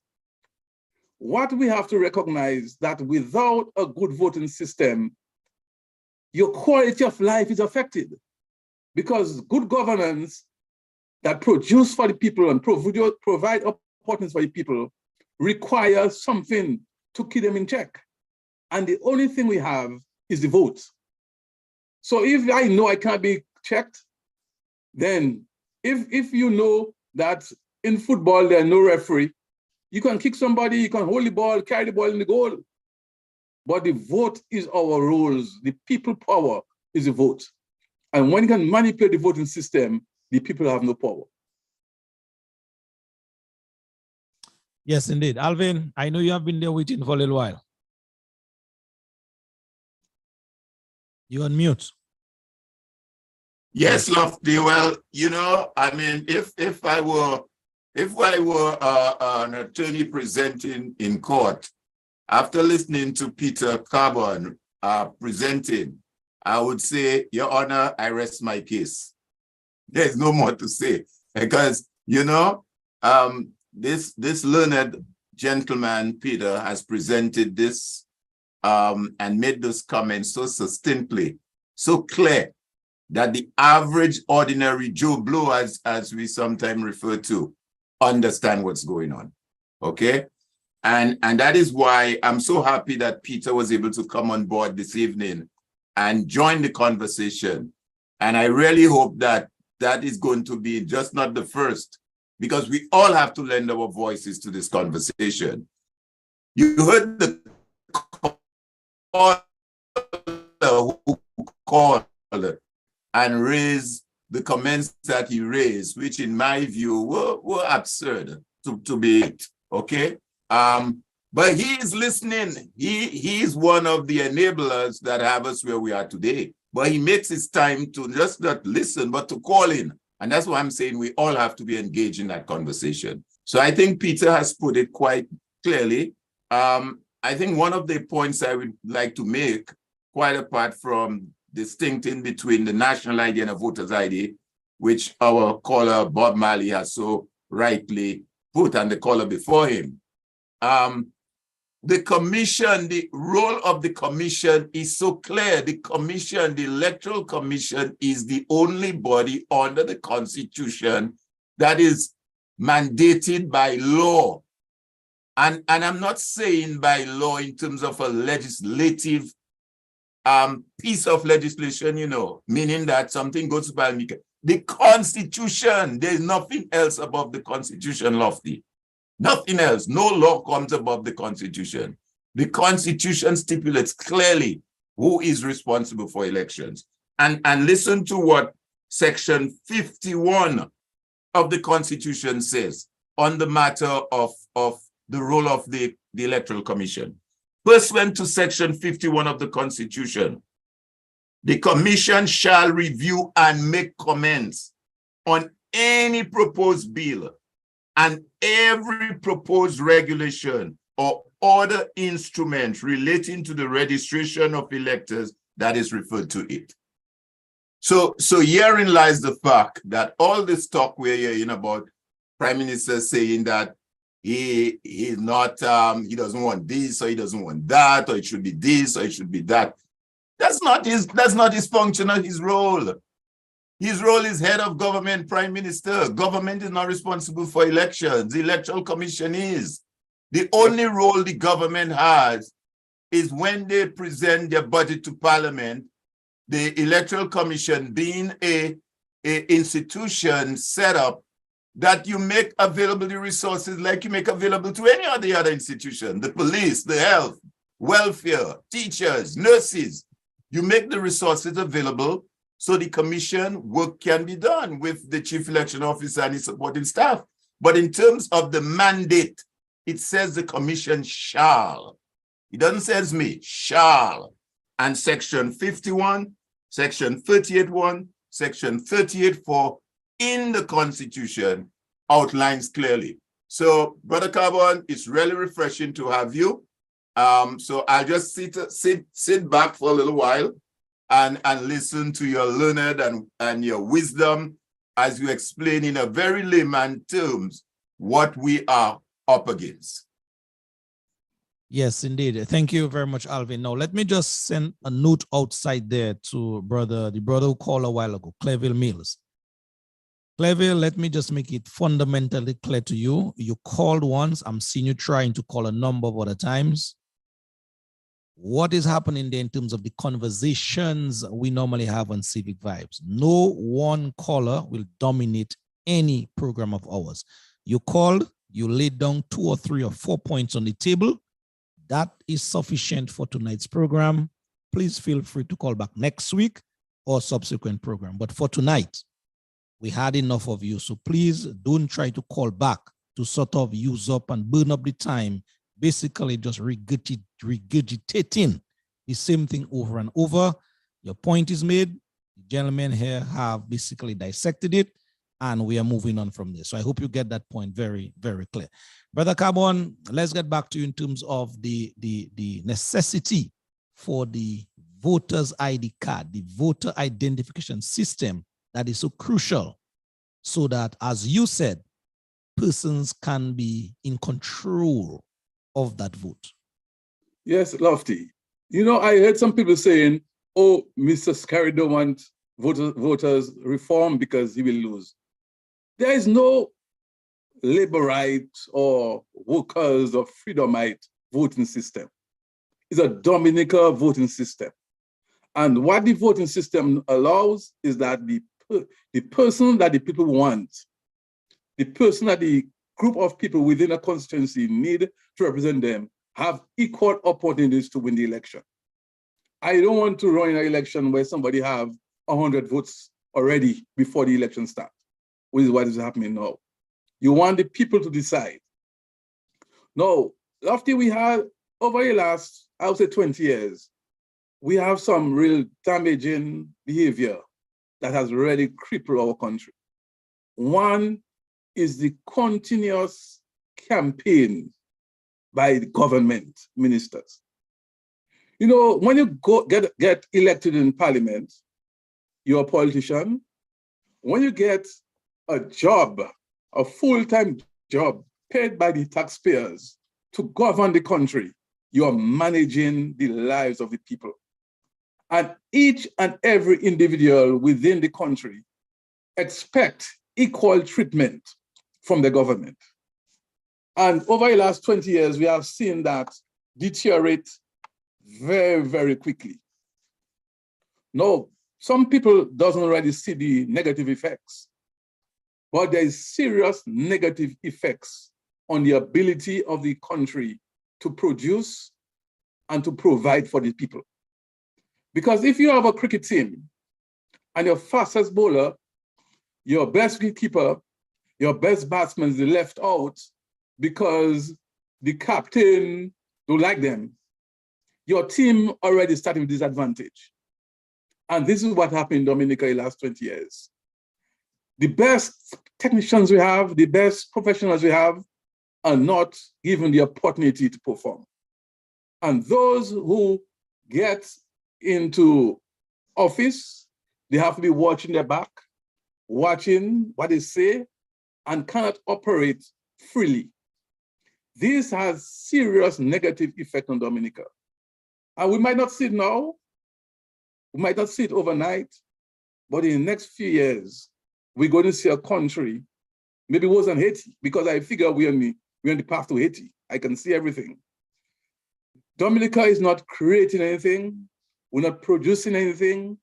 What we have to recognize that without a good voting system, your quality of life is affected, because good governance that produce for the people and provide opportunities for the people requires something to keep them in check. And the only thing we have is the vote. So if I know I can't be checked, then if you know that in football there are no referee, you can kick somebody, you can hold the ball, carry the ball in the goal. But the vote is our rules. The people power is the vote. And when you can manipulate the voting system, the people have no power. Yes, indeed. Alvin, I know you have been there waiting for a little while. You're on mute. Yes, Lofty. Well, you know, I mean, if I were an attorney presenting in court, after listening to Peter Carbon presenting, I would say, Your Honor, I rest my case. There's no more to say, because, you know, this learned gentleman, Peter, has presented this and made those comments so succinctly, so clear, that the average ordinary Joe Blow, as we sometimes refer to, understand what's going on, okay? And that is why I'm so happy that Peter was able to come on board this evening and join the conversation. And I really hope that that is going to be just not the first, because we all have to lend our voices to this conversation. You heard the caller who called and raised the comments that he raised, which in my view were absurd to be, okay? But he is listening. He is one of the enablers that have us where we are today. But he makes his time to just not listen, but to call in. And that's why I'm saying we all have to be engaged in that conversation. So I think Peter has put it quite clearly. I think one of the points I would like to make, quite apart from distincting between the national ID and a voter's ID, which our caller Bob Marley has so rightly put, and the caller before him. The commission, the role of the commission is so clear. The commission, the Electoral Commission, is the only body under the Constitution that is mandated by law. And I'm not saying by law in terms of a legislative piece of legislation, you know, meaning that something goes to Dominica. The Constitution, there's nothing else above the Constitution, Lofty. Nothing else. No law comes above the Constitution. The Constitution stipulates clearly who is responsible for elections. And listen to what Section 51 of the Constitution says on the matter of the role of the Electoral Commission. Pursuant to Section 51 of the Constitution, the Commission shall review and make comments on any proposed bill and every proposed regulation or other instrument relating to the registration of electors that is referred to it. So herein lies the fact that all this talk we're hearing about Prime Minister saying that he doesn't want this, or he doesn't want that, or it should be this, or it should be that. That's not his function or his role. His role is head of government, prime minister. Government is not responsible for elections. The Electoral Commission is. The only role the government has is when they present their budget to Parliament, the Electoral Commission being a institution set up that you make available the resources like you make available to any other institution, the police, the health, welfare, teachers, nurses. You make the resources available so the commission work can be done with the chief election officer and his supporting staff. But in terms of the mandate, it says the commission shall. It doesn't say me, shall. And section 51, section 38.1, section 38.4 in the Constitution outlines clearly. So, Brother Carbon, it's really refreshing to have you. So I'll just sit back for a little while and listen to your learned and your wisdom as you explain in a very layman terms what we are up against. Yes, indeed. Thank you very much, Alvin. Now, let me just send a note outside there to the brother who called a while ago, Cleville Mills. Cleville, let me just make it fundamentally clear to you. You called once. I'm seeing you trying to call a number of other times. What is happening there in terms of the conversations we normally have on Civic Vibes? No one caller will dominate any program of ours. You called, you laid down 2 or 3 or 4 points on the table. That is sufficient for tonight's program. Please feel free to call back next week or subsequent program. But for tonight, we had enough of you. So please don't try to call back to sort of use up and burn up the time, basically just regurgitating the same thing over and over. Your point is made. The gentlemen here have basically dissected it, and we are moving on from this. So I hope you get that point very, very clear. Brother Carbon, let's get back to you in terms of the necessity for the voter's ID card, the voter identification system that is so crucial so that, as you said, persons can be in control of that vote. Yes, Lofty. You know, I heard some people saying, oh, Mr. Scary don't want voters reform because he will lose. There is no laborite or workers or freedomite voting system. It's a Dominica voting system. And what the voting system allows is that the person that the people want, the person that the group of people within a constituency need to represent them, have equal opportunities to win the election. I don't want to run an election where somebody have 100 votes already before the election starts, which is what is happening now. You want the people to decide. No, after we had, over the last, I would say 20 years, we have some real damaging behavior that has really crippled our country. One is the continuous campaign by the government ministers. You know, when you get elected in parliament, you're a politician. When you get a job, a full-time job paid by the taxpayers to govern the country, you're managing the lives of the people. And each and every individual within the country expect equal treatment from the government. And over the last 20 years, we have seen that deteriorate very, very quickly. No, some people doesn't already see the negative effects, but there is serious negative effects on the ability of the country to produce and to provide for the people. Because if you have a cricket team and your fastest bowler, your best wicketkeeper, your best batsman is left out because the captain don't like them, your team already started with disadvantage. And this is what happened in Dominica in the last 20 years. The best technicians we have, the best professionals we have are not given the opportunity to perform. And those who get into office, they have to be watching their back, watching what they say, and cannot operate freely. This has serious negative effect on Dominica. And we might not see it now, we might not see it overnight, But in the next few years, we're going to see a country, maybe worse than Haiti, because I figure we're on the path to Haiti. I can see everything. Dominica is not creating anything. We're not producing anything.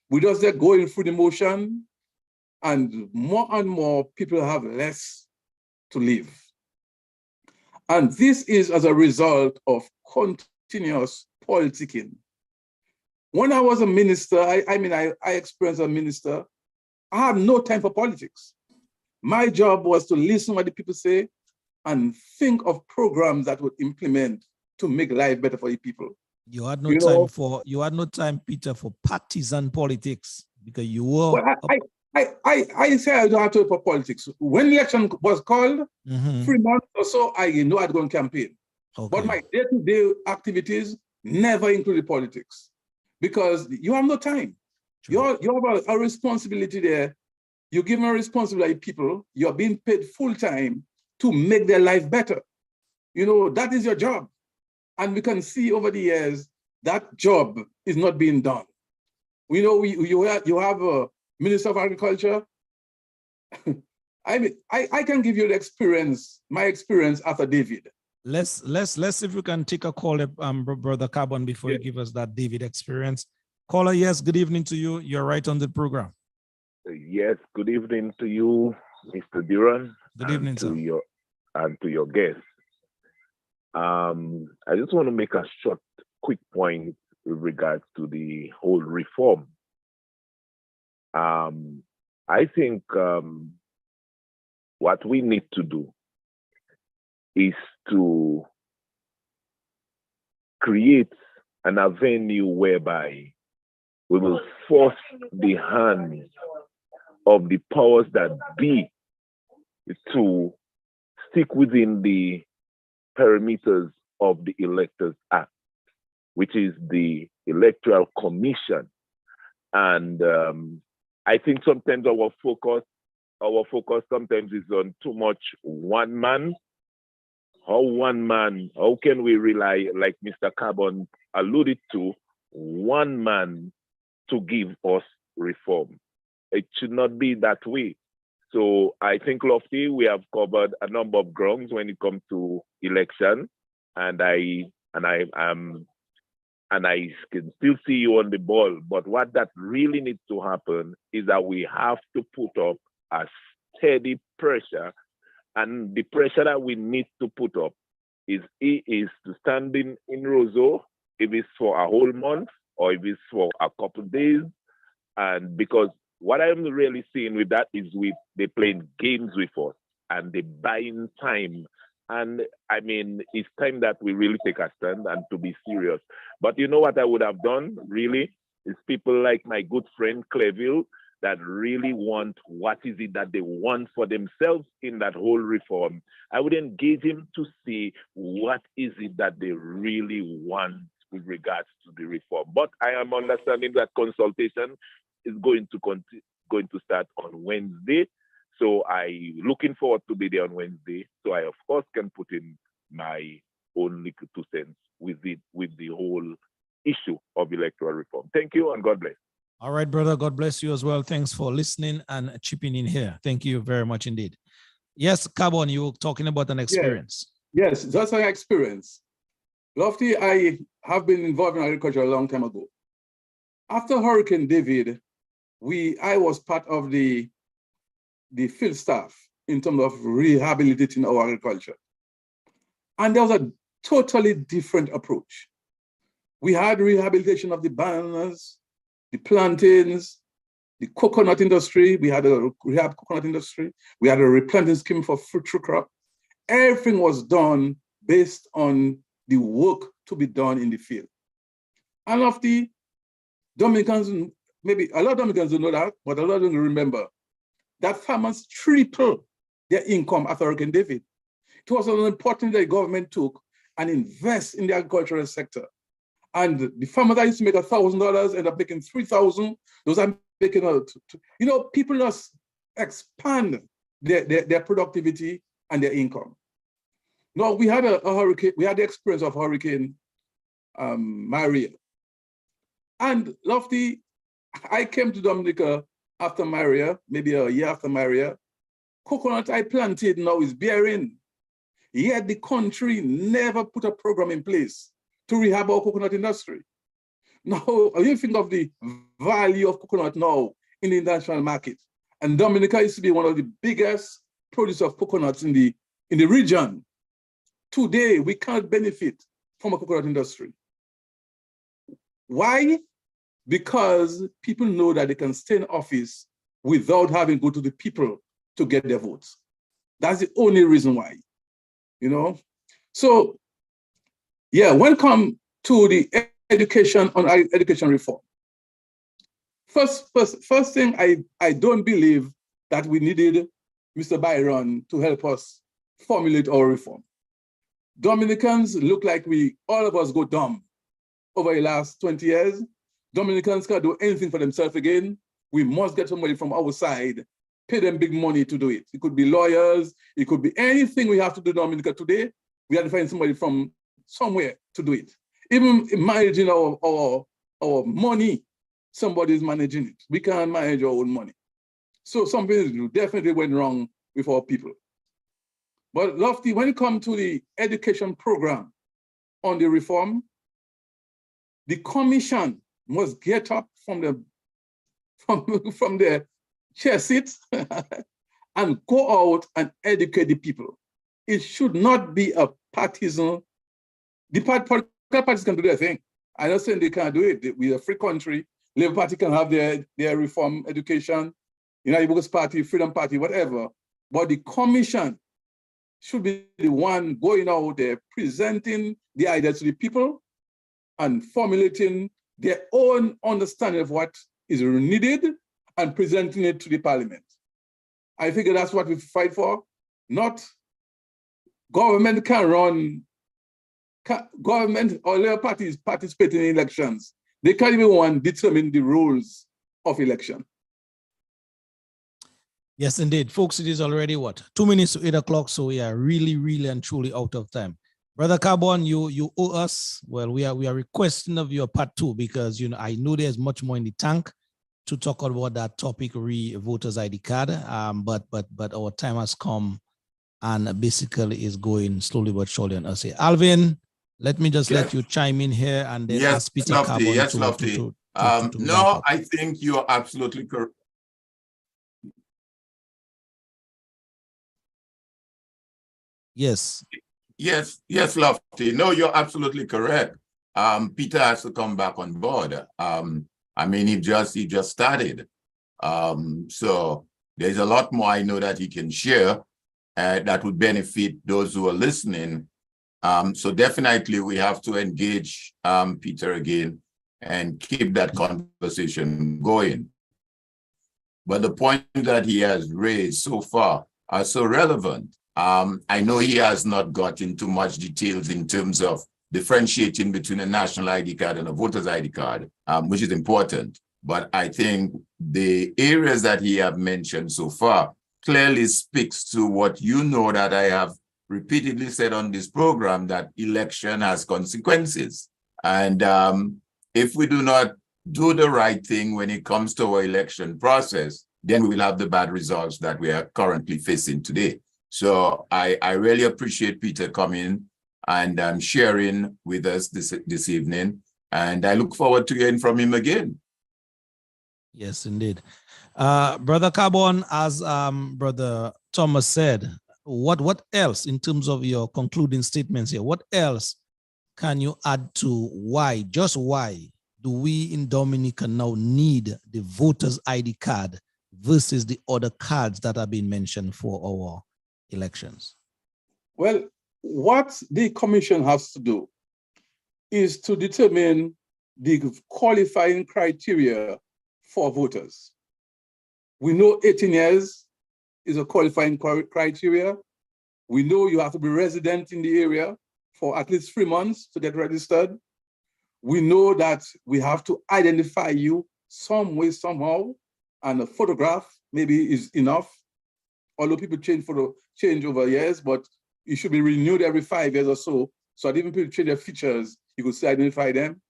We're just there going through the motion. And more people have less to live. And this is as a result of continuous politicking. When I was a minister, I experienced a minister, I had no time for politics. My job was to listen to what the people say and think of programs that would implement to make life better for the people. You had no time, Peter, for partisan politics because you were. Well, I say I don't have to for politics. When the election was called, 3 months or so, I know I'd go on campaign. Okay. But my day-to-day activities never included politics because you have no time. True. You have a responsibility there. You're given a responsibility to people. You're being paid full-time to make their life better. That is your job. And we can see over the years that job is not being done. You have a Minister of Agriculture. I can give you my experience after David. Let's see if we can take a call, Brother Carbon, before you give us that David experience. Caller, yes, good evening to you. You're right on the program. Yes, good evening to you, Mr. Duran. Good evening, sir. To your guests. I just want to make a quick point with regards to the whole reform. I think what we need to do is to create an avenue whereby we will force the hands of the powers that be to stick within the parameters of the Electors Act, which is the Electoral Commission. And I think sometimes our focus sometimes is on too much one man. How can we rely, like Mr. Carbon alluded to, one man to give us reform? It should not be that way. So I think, Lofty, we have covered a number of grounds when it comes to election, and I can still see you on the ball. But what that really needs to happen is that we have to put up a steady pressure, and the pressure that we need to put up is to stand in Roseau, if it's for a whole month or if it's for a couple of days, and because what I'm really seeing with that is they playing games with us and they buying time. And I mean, it's time that we really take a stand and to be serious. But you know what I would have done, really, is people like my good friend Cleville that really want what is it that they want for themselves in that whole reform. I would engage him to see what is it that they really want with regards to the reform. But I am understanding that consultation is going to start on Wednesday. So I looking forward to be there on Wednesday. So I of course can put in my own little 2 cents with the whole issue of electoral reform. Thank you and God bless. All right, brother. God bless you as well. Thanks for listening and chipping in here. Thank you very much indeed. Yes, Carbon, you were talking about an experience. Yes, that's an experience. Lofty, I have been involved in agriculture a long time ago. After Hurricane David, I was part of the field staff in terms of rehabilitating our agriculture. And there was a totally different approach. We had rehabilitation of the bananas, the plantains, the coconut industry. We had a rehab coconut industry. We had a replanting scheme for fruit tree crop. Everything was done based on the work to be done in the field. And of the Dominicans, maybe a lot of Dominicans don't know that, but a lot of them remember that farmers tripled their income after Hurricane David. It was an important that the government took and invest in the agricultural sector. And the farmers that used to make $1,000 end up making $3,000. Those are making people just expand their productivity and their income. Now we had a hurricane. We had the experience of Hurricane Maria, and Lofty, I came to Dominica after Maria, maybe a year after Maria, coconut I planted now is bearing. Yet the country never put a program in place to rehab our coconut industry. Now, you think of the value of coconut now in the international market. And Dominica used to be one of the biggest producers of coconuts in the region. Today, we can't benefit from a coconut industry. Why? Because people know that they can stay in office without having to go to the people to get their votes. That's the only reason why, you know? So, yeah, when it comes to the education on education reform, first thing, I don't believe that we needed Mr. Byron to help us formulate our reform. Dominicans look like all of us go dumb over the last 20 years. Dominicans can't do anything for themselves again. We must get somebody from our side, pay them big money to do it. It could be lawyers, it could be anything we have to do in Dominica today. We have to find somebody from somewhere to do it. Even managing our money, somebody is managing it. We can't manage our own money. So something definitely went wrong with our people. But Lofty, when it comes to the education program on the reform, the commission must get up from their chair seats and go out and educate the people. It should not be a partisan. The political parties can do their thing. I'm not saying they can't do it. We're a free country. Labour Party can have their reform education, United Workers Party, Freedom Party, whatever. But the commission should be the one going out there, presenting the ideas to the people and formulating their own understanding of what is needed and presenting it to the parliament. I think that's what we fight for. Not government can run, government or Labour parties participating in elections. They can't even determine the rules of election. Yes, indeed. Folks, it is already what? 2 minutes to 8 o'clock, so we are really, really and truly out of time. Brother Carbon, you owe us. Well, we are requesting of you a part 2 because I know there's much more in the tank to talk about that topic, voters ID card. But our time has come and basically is going slowly but surely on us here. Alvin, let me just let you chime in here and then ask Peter Carbon to no, I think you're absolutely correct. Yes. Yes, Lofty. No, you're absolutely correct. Peter has to come back on board. I mean, he just started. So there's a lot more I know that he can share that would benefit those who are listening. So definitely we have to engage Peter again and keep that conversation going. But the point that he has raised so far are so relevant. I know he has not got into much details in terms of differentiating between a national ID card and a voter's ID card, which is important. But I think the areas that he have mentioned so far clearly speaks to what you know that I have repeatedly said on this program, that election has consequences. And if we do not do the right thing when it comes to our election process, then we will have the bad results that we are currently facing today. So I really appreciate Peter coming and sharing with us this evening. And I look forward to hearing from him again. Yes, indeed. Brother Carbon, as Brother Thomas said, what else in terms of your concluding statements here, what else can you add to why do we in Dominica now need the voter's ID card versus the other cards that are being mentioned for our elections? Well, what the commission has to do is to determine the qualifying criteria for voters. We know 18 years is a qualifying criteria. We know you have to be resident in the area for at least 3 months to get registered. We know that we have to identify you some way, somehow, and a photograph maybe is enough. Although people change over years, but it should be renewed every 5 years or so. So that even people change their features, you could still identify them.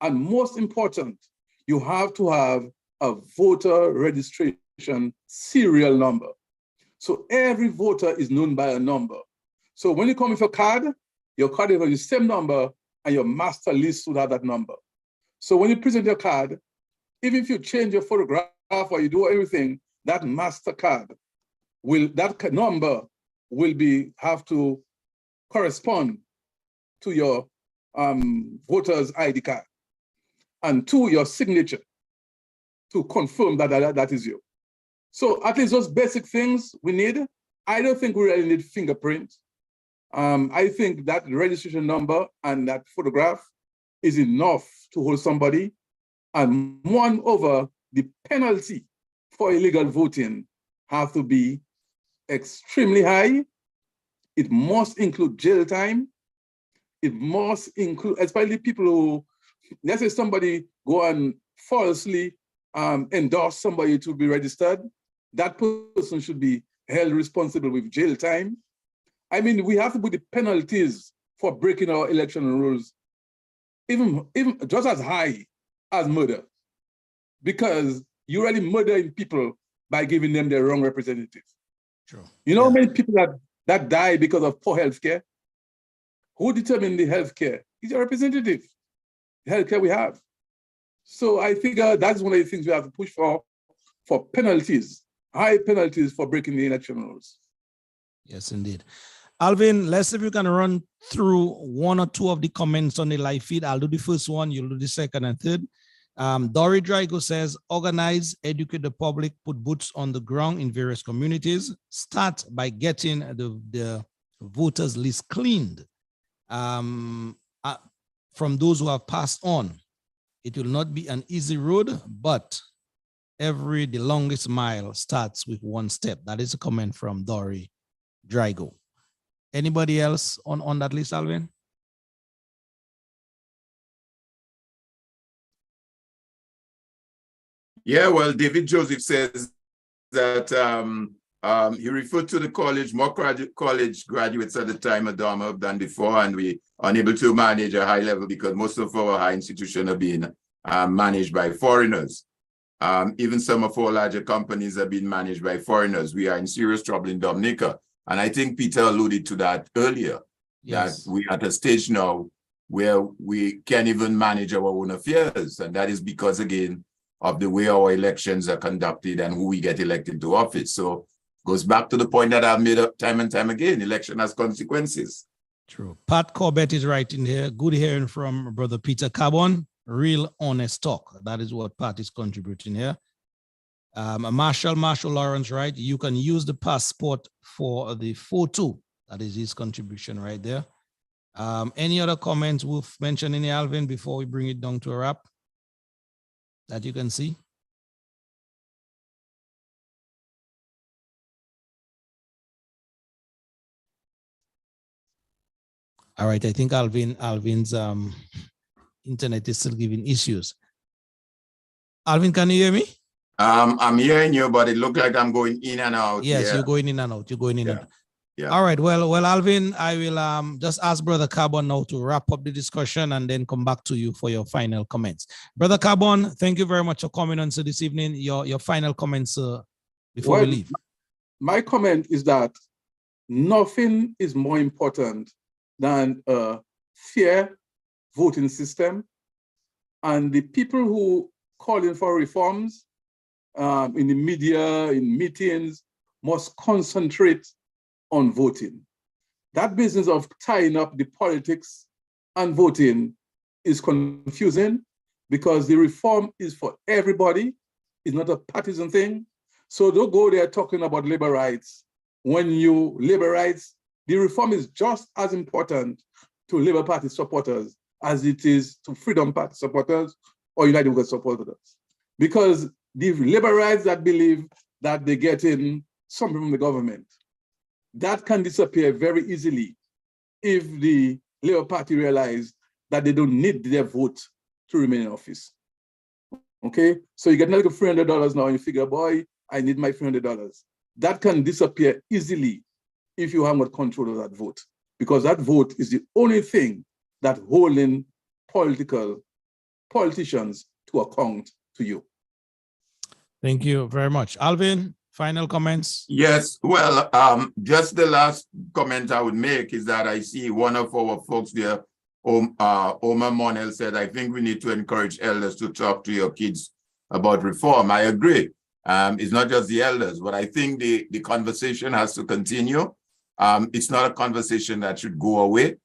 And most important, you have to have a voter registration serial number. So every voter is known by a number. So when you come with your card will have the same number and your master list would have that number. So when you present your card, even if you change your photograph or you do everything, that master card that number will have to correspond to your voter's ID card and to your signature to confirm that is you. So at least those basic things we need. I don't think we really need fingerprint. I think that registration number and that photograph is enough to hold somebody. And moreover, the penalty for illegal voting have to be extremely high. It must include jail time. It must include, especially people who, let's say somebody go and falsely endorse somebody to be registered, that person should be held responsible with jail time. I mean, we have to put the penalties for breaking our election rules even just as high as murder, because you're really murdering people by giving them the wrong representative. True. You know how many people that die because of poor healthcare? Who determines the healthcare? It's your representative, the healthcare we have. So I think that's one of the things we have to push for penalties, high penalties for breaking the election rules. Yes, indeed. Alvin, let's see if you can run through one or two of the comments on the live feed. I'll do the first one, you'll do the second and third. Dory Drago says, organize, educate the public, put boots on the ground in various communities. Start by getting the voters list cleaned from those who have passed on. It will not be an easy road, but the longest mile starts with one step. That is a comment from Dory Drago. Anybody else on that list, Alvin? Yeah, well, David Joseph says that he referred to the college, more college graduates at the time of Dharma than before, and we are unable to manage a high level because most of our high institutions are being managed by foreigners. Even some of our larger companies are being managed by foreigners. We are in serious trouble in Dominica. And I think Peter alluded to that earlier, yes, that we are at a stage now where we can't even manage our own affairs. And that is because, again, of the way our elections are conducted and who we get elected to office. So it goes back to the point that I've made up time and time again, election has consequences. True. Pat Corbett is writing here, good hearing from Brother Peter Carbon, real honest talk. That is what Pat is contributing here. Marshall Lawrence, right? You can use the passport for the photo. That is his contribution right there. Any other comments worth mentioning, Alvin, before we bring it down to a wrap that you can see? All right, I think Alvin's internet is still giving issues. Alvin, can you hear me? I'm hearing you, but it looks like I'm going in and out. Yes, you're going in and out. You're going in and out. Yeah. All right. Well, Alvin, I will just ask Brother Carbon now to wrap up the discussion and then come back to you for your final comments. Brother Carbon, thank you very much for coming on to this evening. Your final comments before we leave. My comment is that nothing is more important than a fair voting system, and the people who call in for reforms in the media, in meetings, must concentrate on voting. That business of tying up the politics and voting is confusing because the reform is for everybody. It's not a partisan thing. So don't go there talking about labor rights. When you labor rights, the reform is just as important to Labour Party supporters as it is to Freedom Party supporters or United Workers supporters. Because the labor rights that believe that they're getting something from the government, that can disappear very easily if the Labour Party realize that they don't need their vote to remain in office. Okay, so you get like $300 now and you figure, boy, I need my $300. That can disappear easily if you haven't got control of that vote, because that vote is the only thing that holding politicians to account to you. Thank you very much. Alvin, final comments? Yes, well, just the last comment I would make is that I see one of our folks there, Omar Monel, said, I think we need to encourage elders to talk to your kids about reform. I agree. It's not just the elders, but I think the conversation has to continue. It's not a conversation that should go away.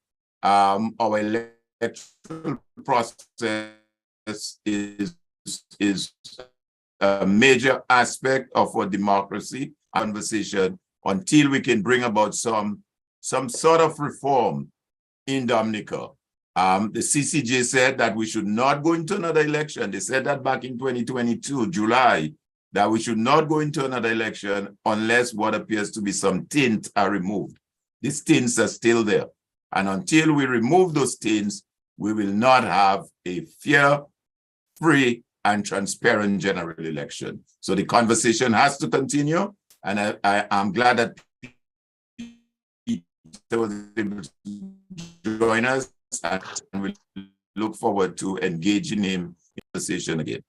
Our electoral process is a major aspect of our democracy conversation until we can bring about some sort of reform in Dominica. The CCJ said that we should not go into another election. They said that back in 2022, July, that we should not go into another election unless what appears to be some tints are removed. These tints are still there. And until we remove those tints, we will not have a fair, free, and transparent general election. So the conversation has to continue. And I'm glad that Peter was able to join us, and we look forward to engaging him in the conversation again.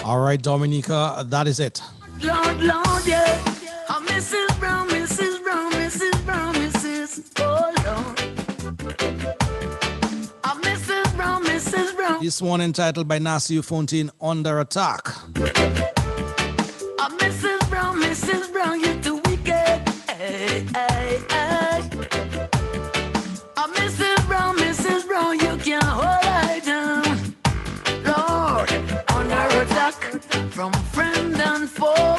All right, Dominica, that is it. Lord, Lord, yeah. I'm Mrs. Brown, Mrs. Brown, Mrs. Brown, Mrs. Oh, Lord. I'm Mrs. Brown, Mrs. Brown. This one entitled by Nasir Fontaine, Under Attack. I'm Mrs. Brown, Mrs. Brown, you're too wicked. Hey, hey, hey. I'm Mrs. Brown, you can't hold it down. Lord, under attack from friend and foe,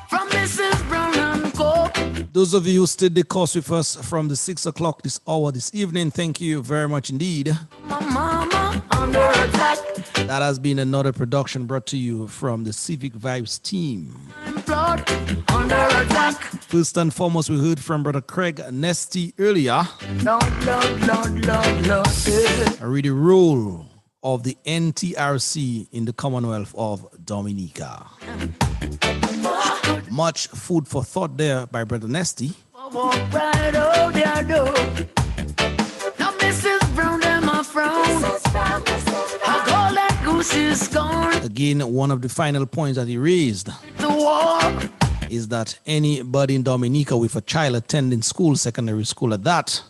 from Mrs. Brown and Co. Those of you who stayed the course with us from the 6 o'clock this hour this evening, thank you very much indeed. My mama under attack. That has been another production brought to you from the Civic Vibes team. Blood under attack. First and foremost, we heard from Brother Craig Nesty earlier. Lord, Lord, Lord, Lord, Lord. I read the role of the NTRC in the Commonwealth of Dominica. Much food for thought there by Brother Nesty. Walk right over there, though. Now Mrs. Brown, them a frown. I call that goose is gone. Again, one of the final points that he raised The war. is that anybody in Dominica with a child attending school, secondary school at that,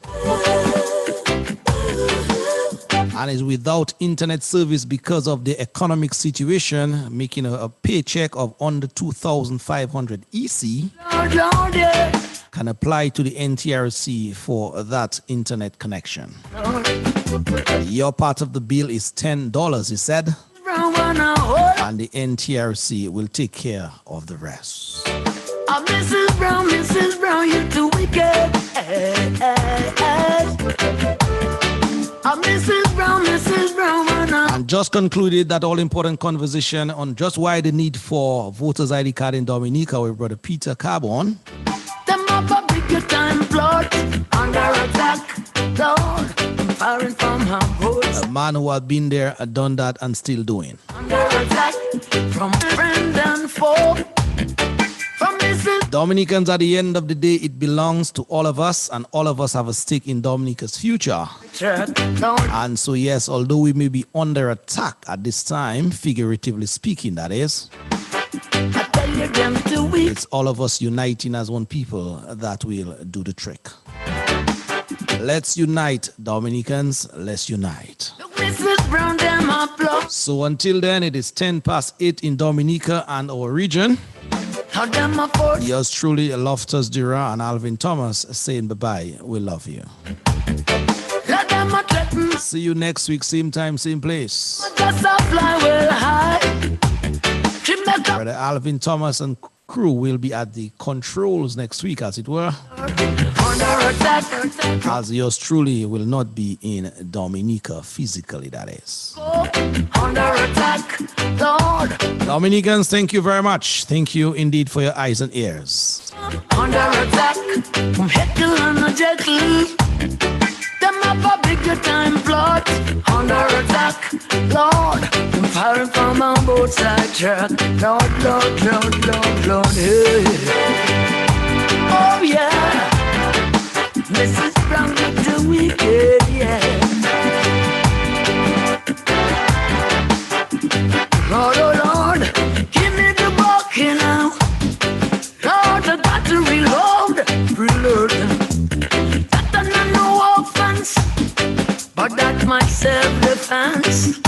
and is without internet service because of the economic situation, making a paycheck of under 2,500 EC, Lord, Lord, yeah. can apply to the NTRC for that internet connection. Your part of the bill is $10, he said, Brown wanna hold. and the NTRC will take care of the rest. I'm Mrs. Brown, you're too wicked. Hey, hey, hey. I'm Mrs. Brown, wanna. And just concluded that all-important conversation on just why the need for voters ID card in Dominica with Brother Peter Carbon. Them up a bigger time plot under attack. Lord, firing from her hoods. A man who had been there, done that, and still doing. Under attack from friend and foe. From Mrs. Dominicans, at the end of the day, it belongs to all of us, and all of us have a stake in Dominica's future. Lord, And so, yes, although we may be under attack at this time, figuratively speaking, that is, I tell you them to weep. it's all of us uniting as one people that will do the trick. Let's unite, Dominicans, let's unite. Look, Mrs. Brown, them a plot. So until then, it is 10 past 8 in Dominica and our region. How them a force. Yours truly, Loftus Dura and Alvin Thomas saying bye-bye. We love you. Let them a threaten. See you next week, same time, same place. Just a fly well high. She make up. Brother Alvin Thomas and crew will be at the controls next week, as it were. As yours truly will not be in Dominica physically, that is. Under attack, Lord. Dominicans, thank you very much. Thank you indeed for your eyes and ears. Under attack, from Heckle and Jekyll. Them have a bigger time plot. Under attack, Lord. I'm firing from on both sides track. Lord, Lord, Lord, Lord, Lord, hey. Oh yeah. Mrs. Brown with the wicked, yeah. Lord, oh Lord, give me the bucket now. Lord, I got to reload. That no offense, but that's my self-defense.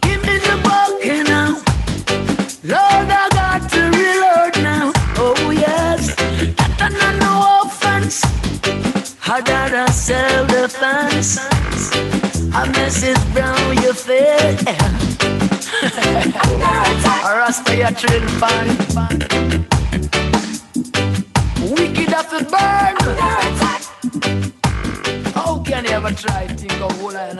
Give me the bucket now. Lord, I got to reload now. Oh yes, that no offense, I got a self-defense. I Mrs. Brown, you fail. Or I stay a trail fan. Wicked off the burn. How can you ever try to think of all I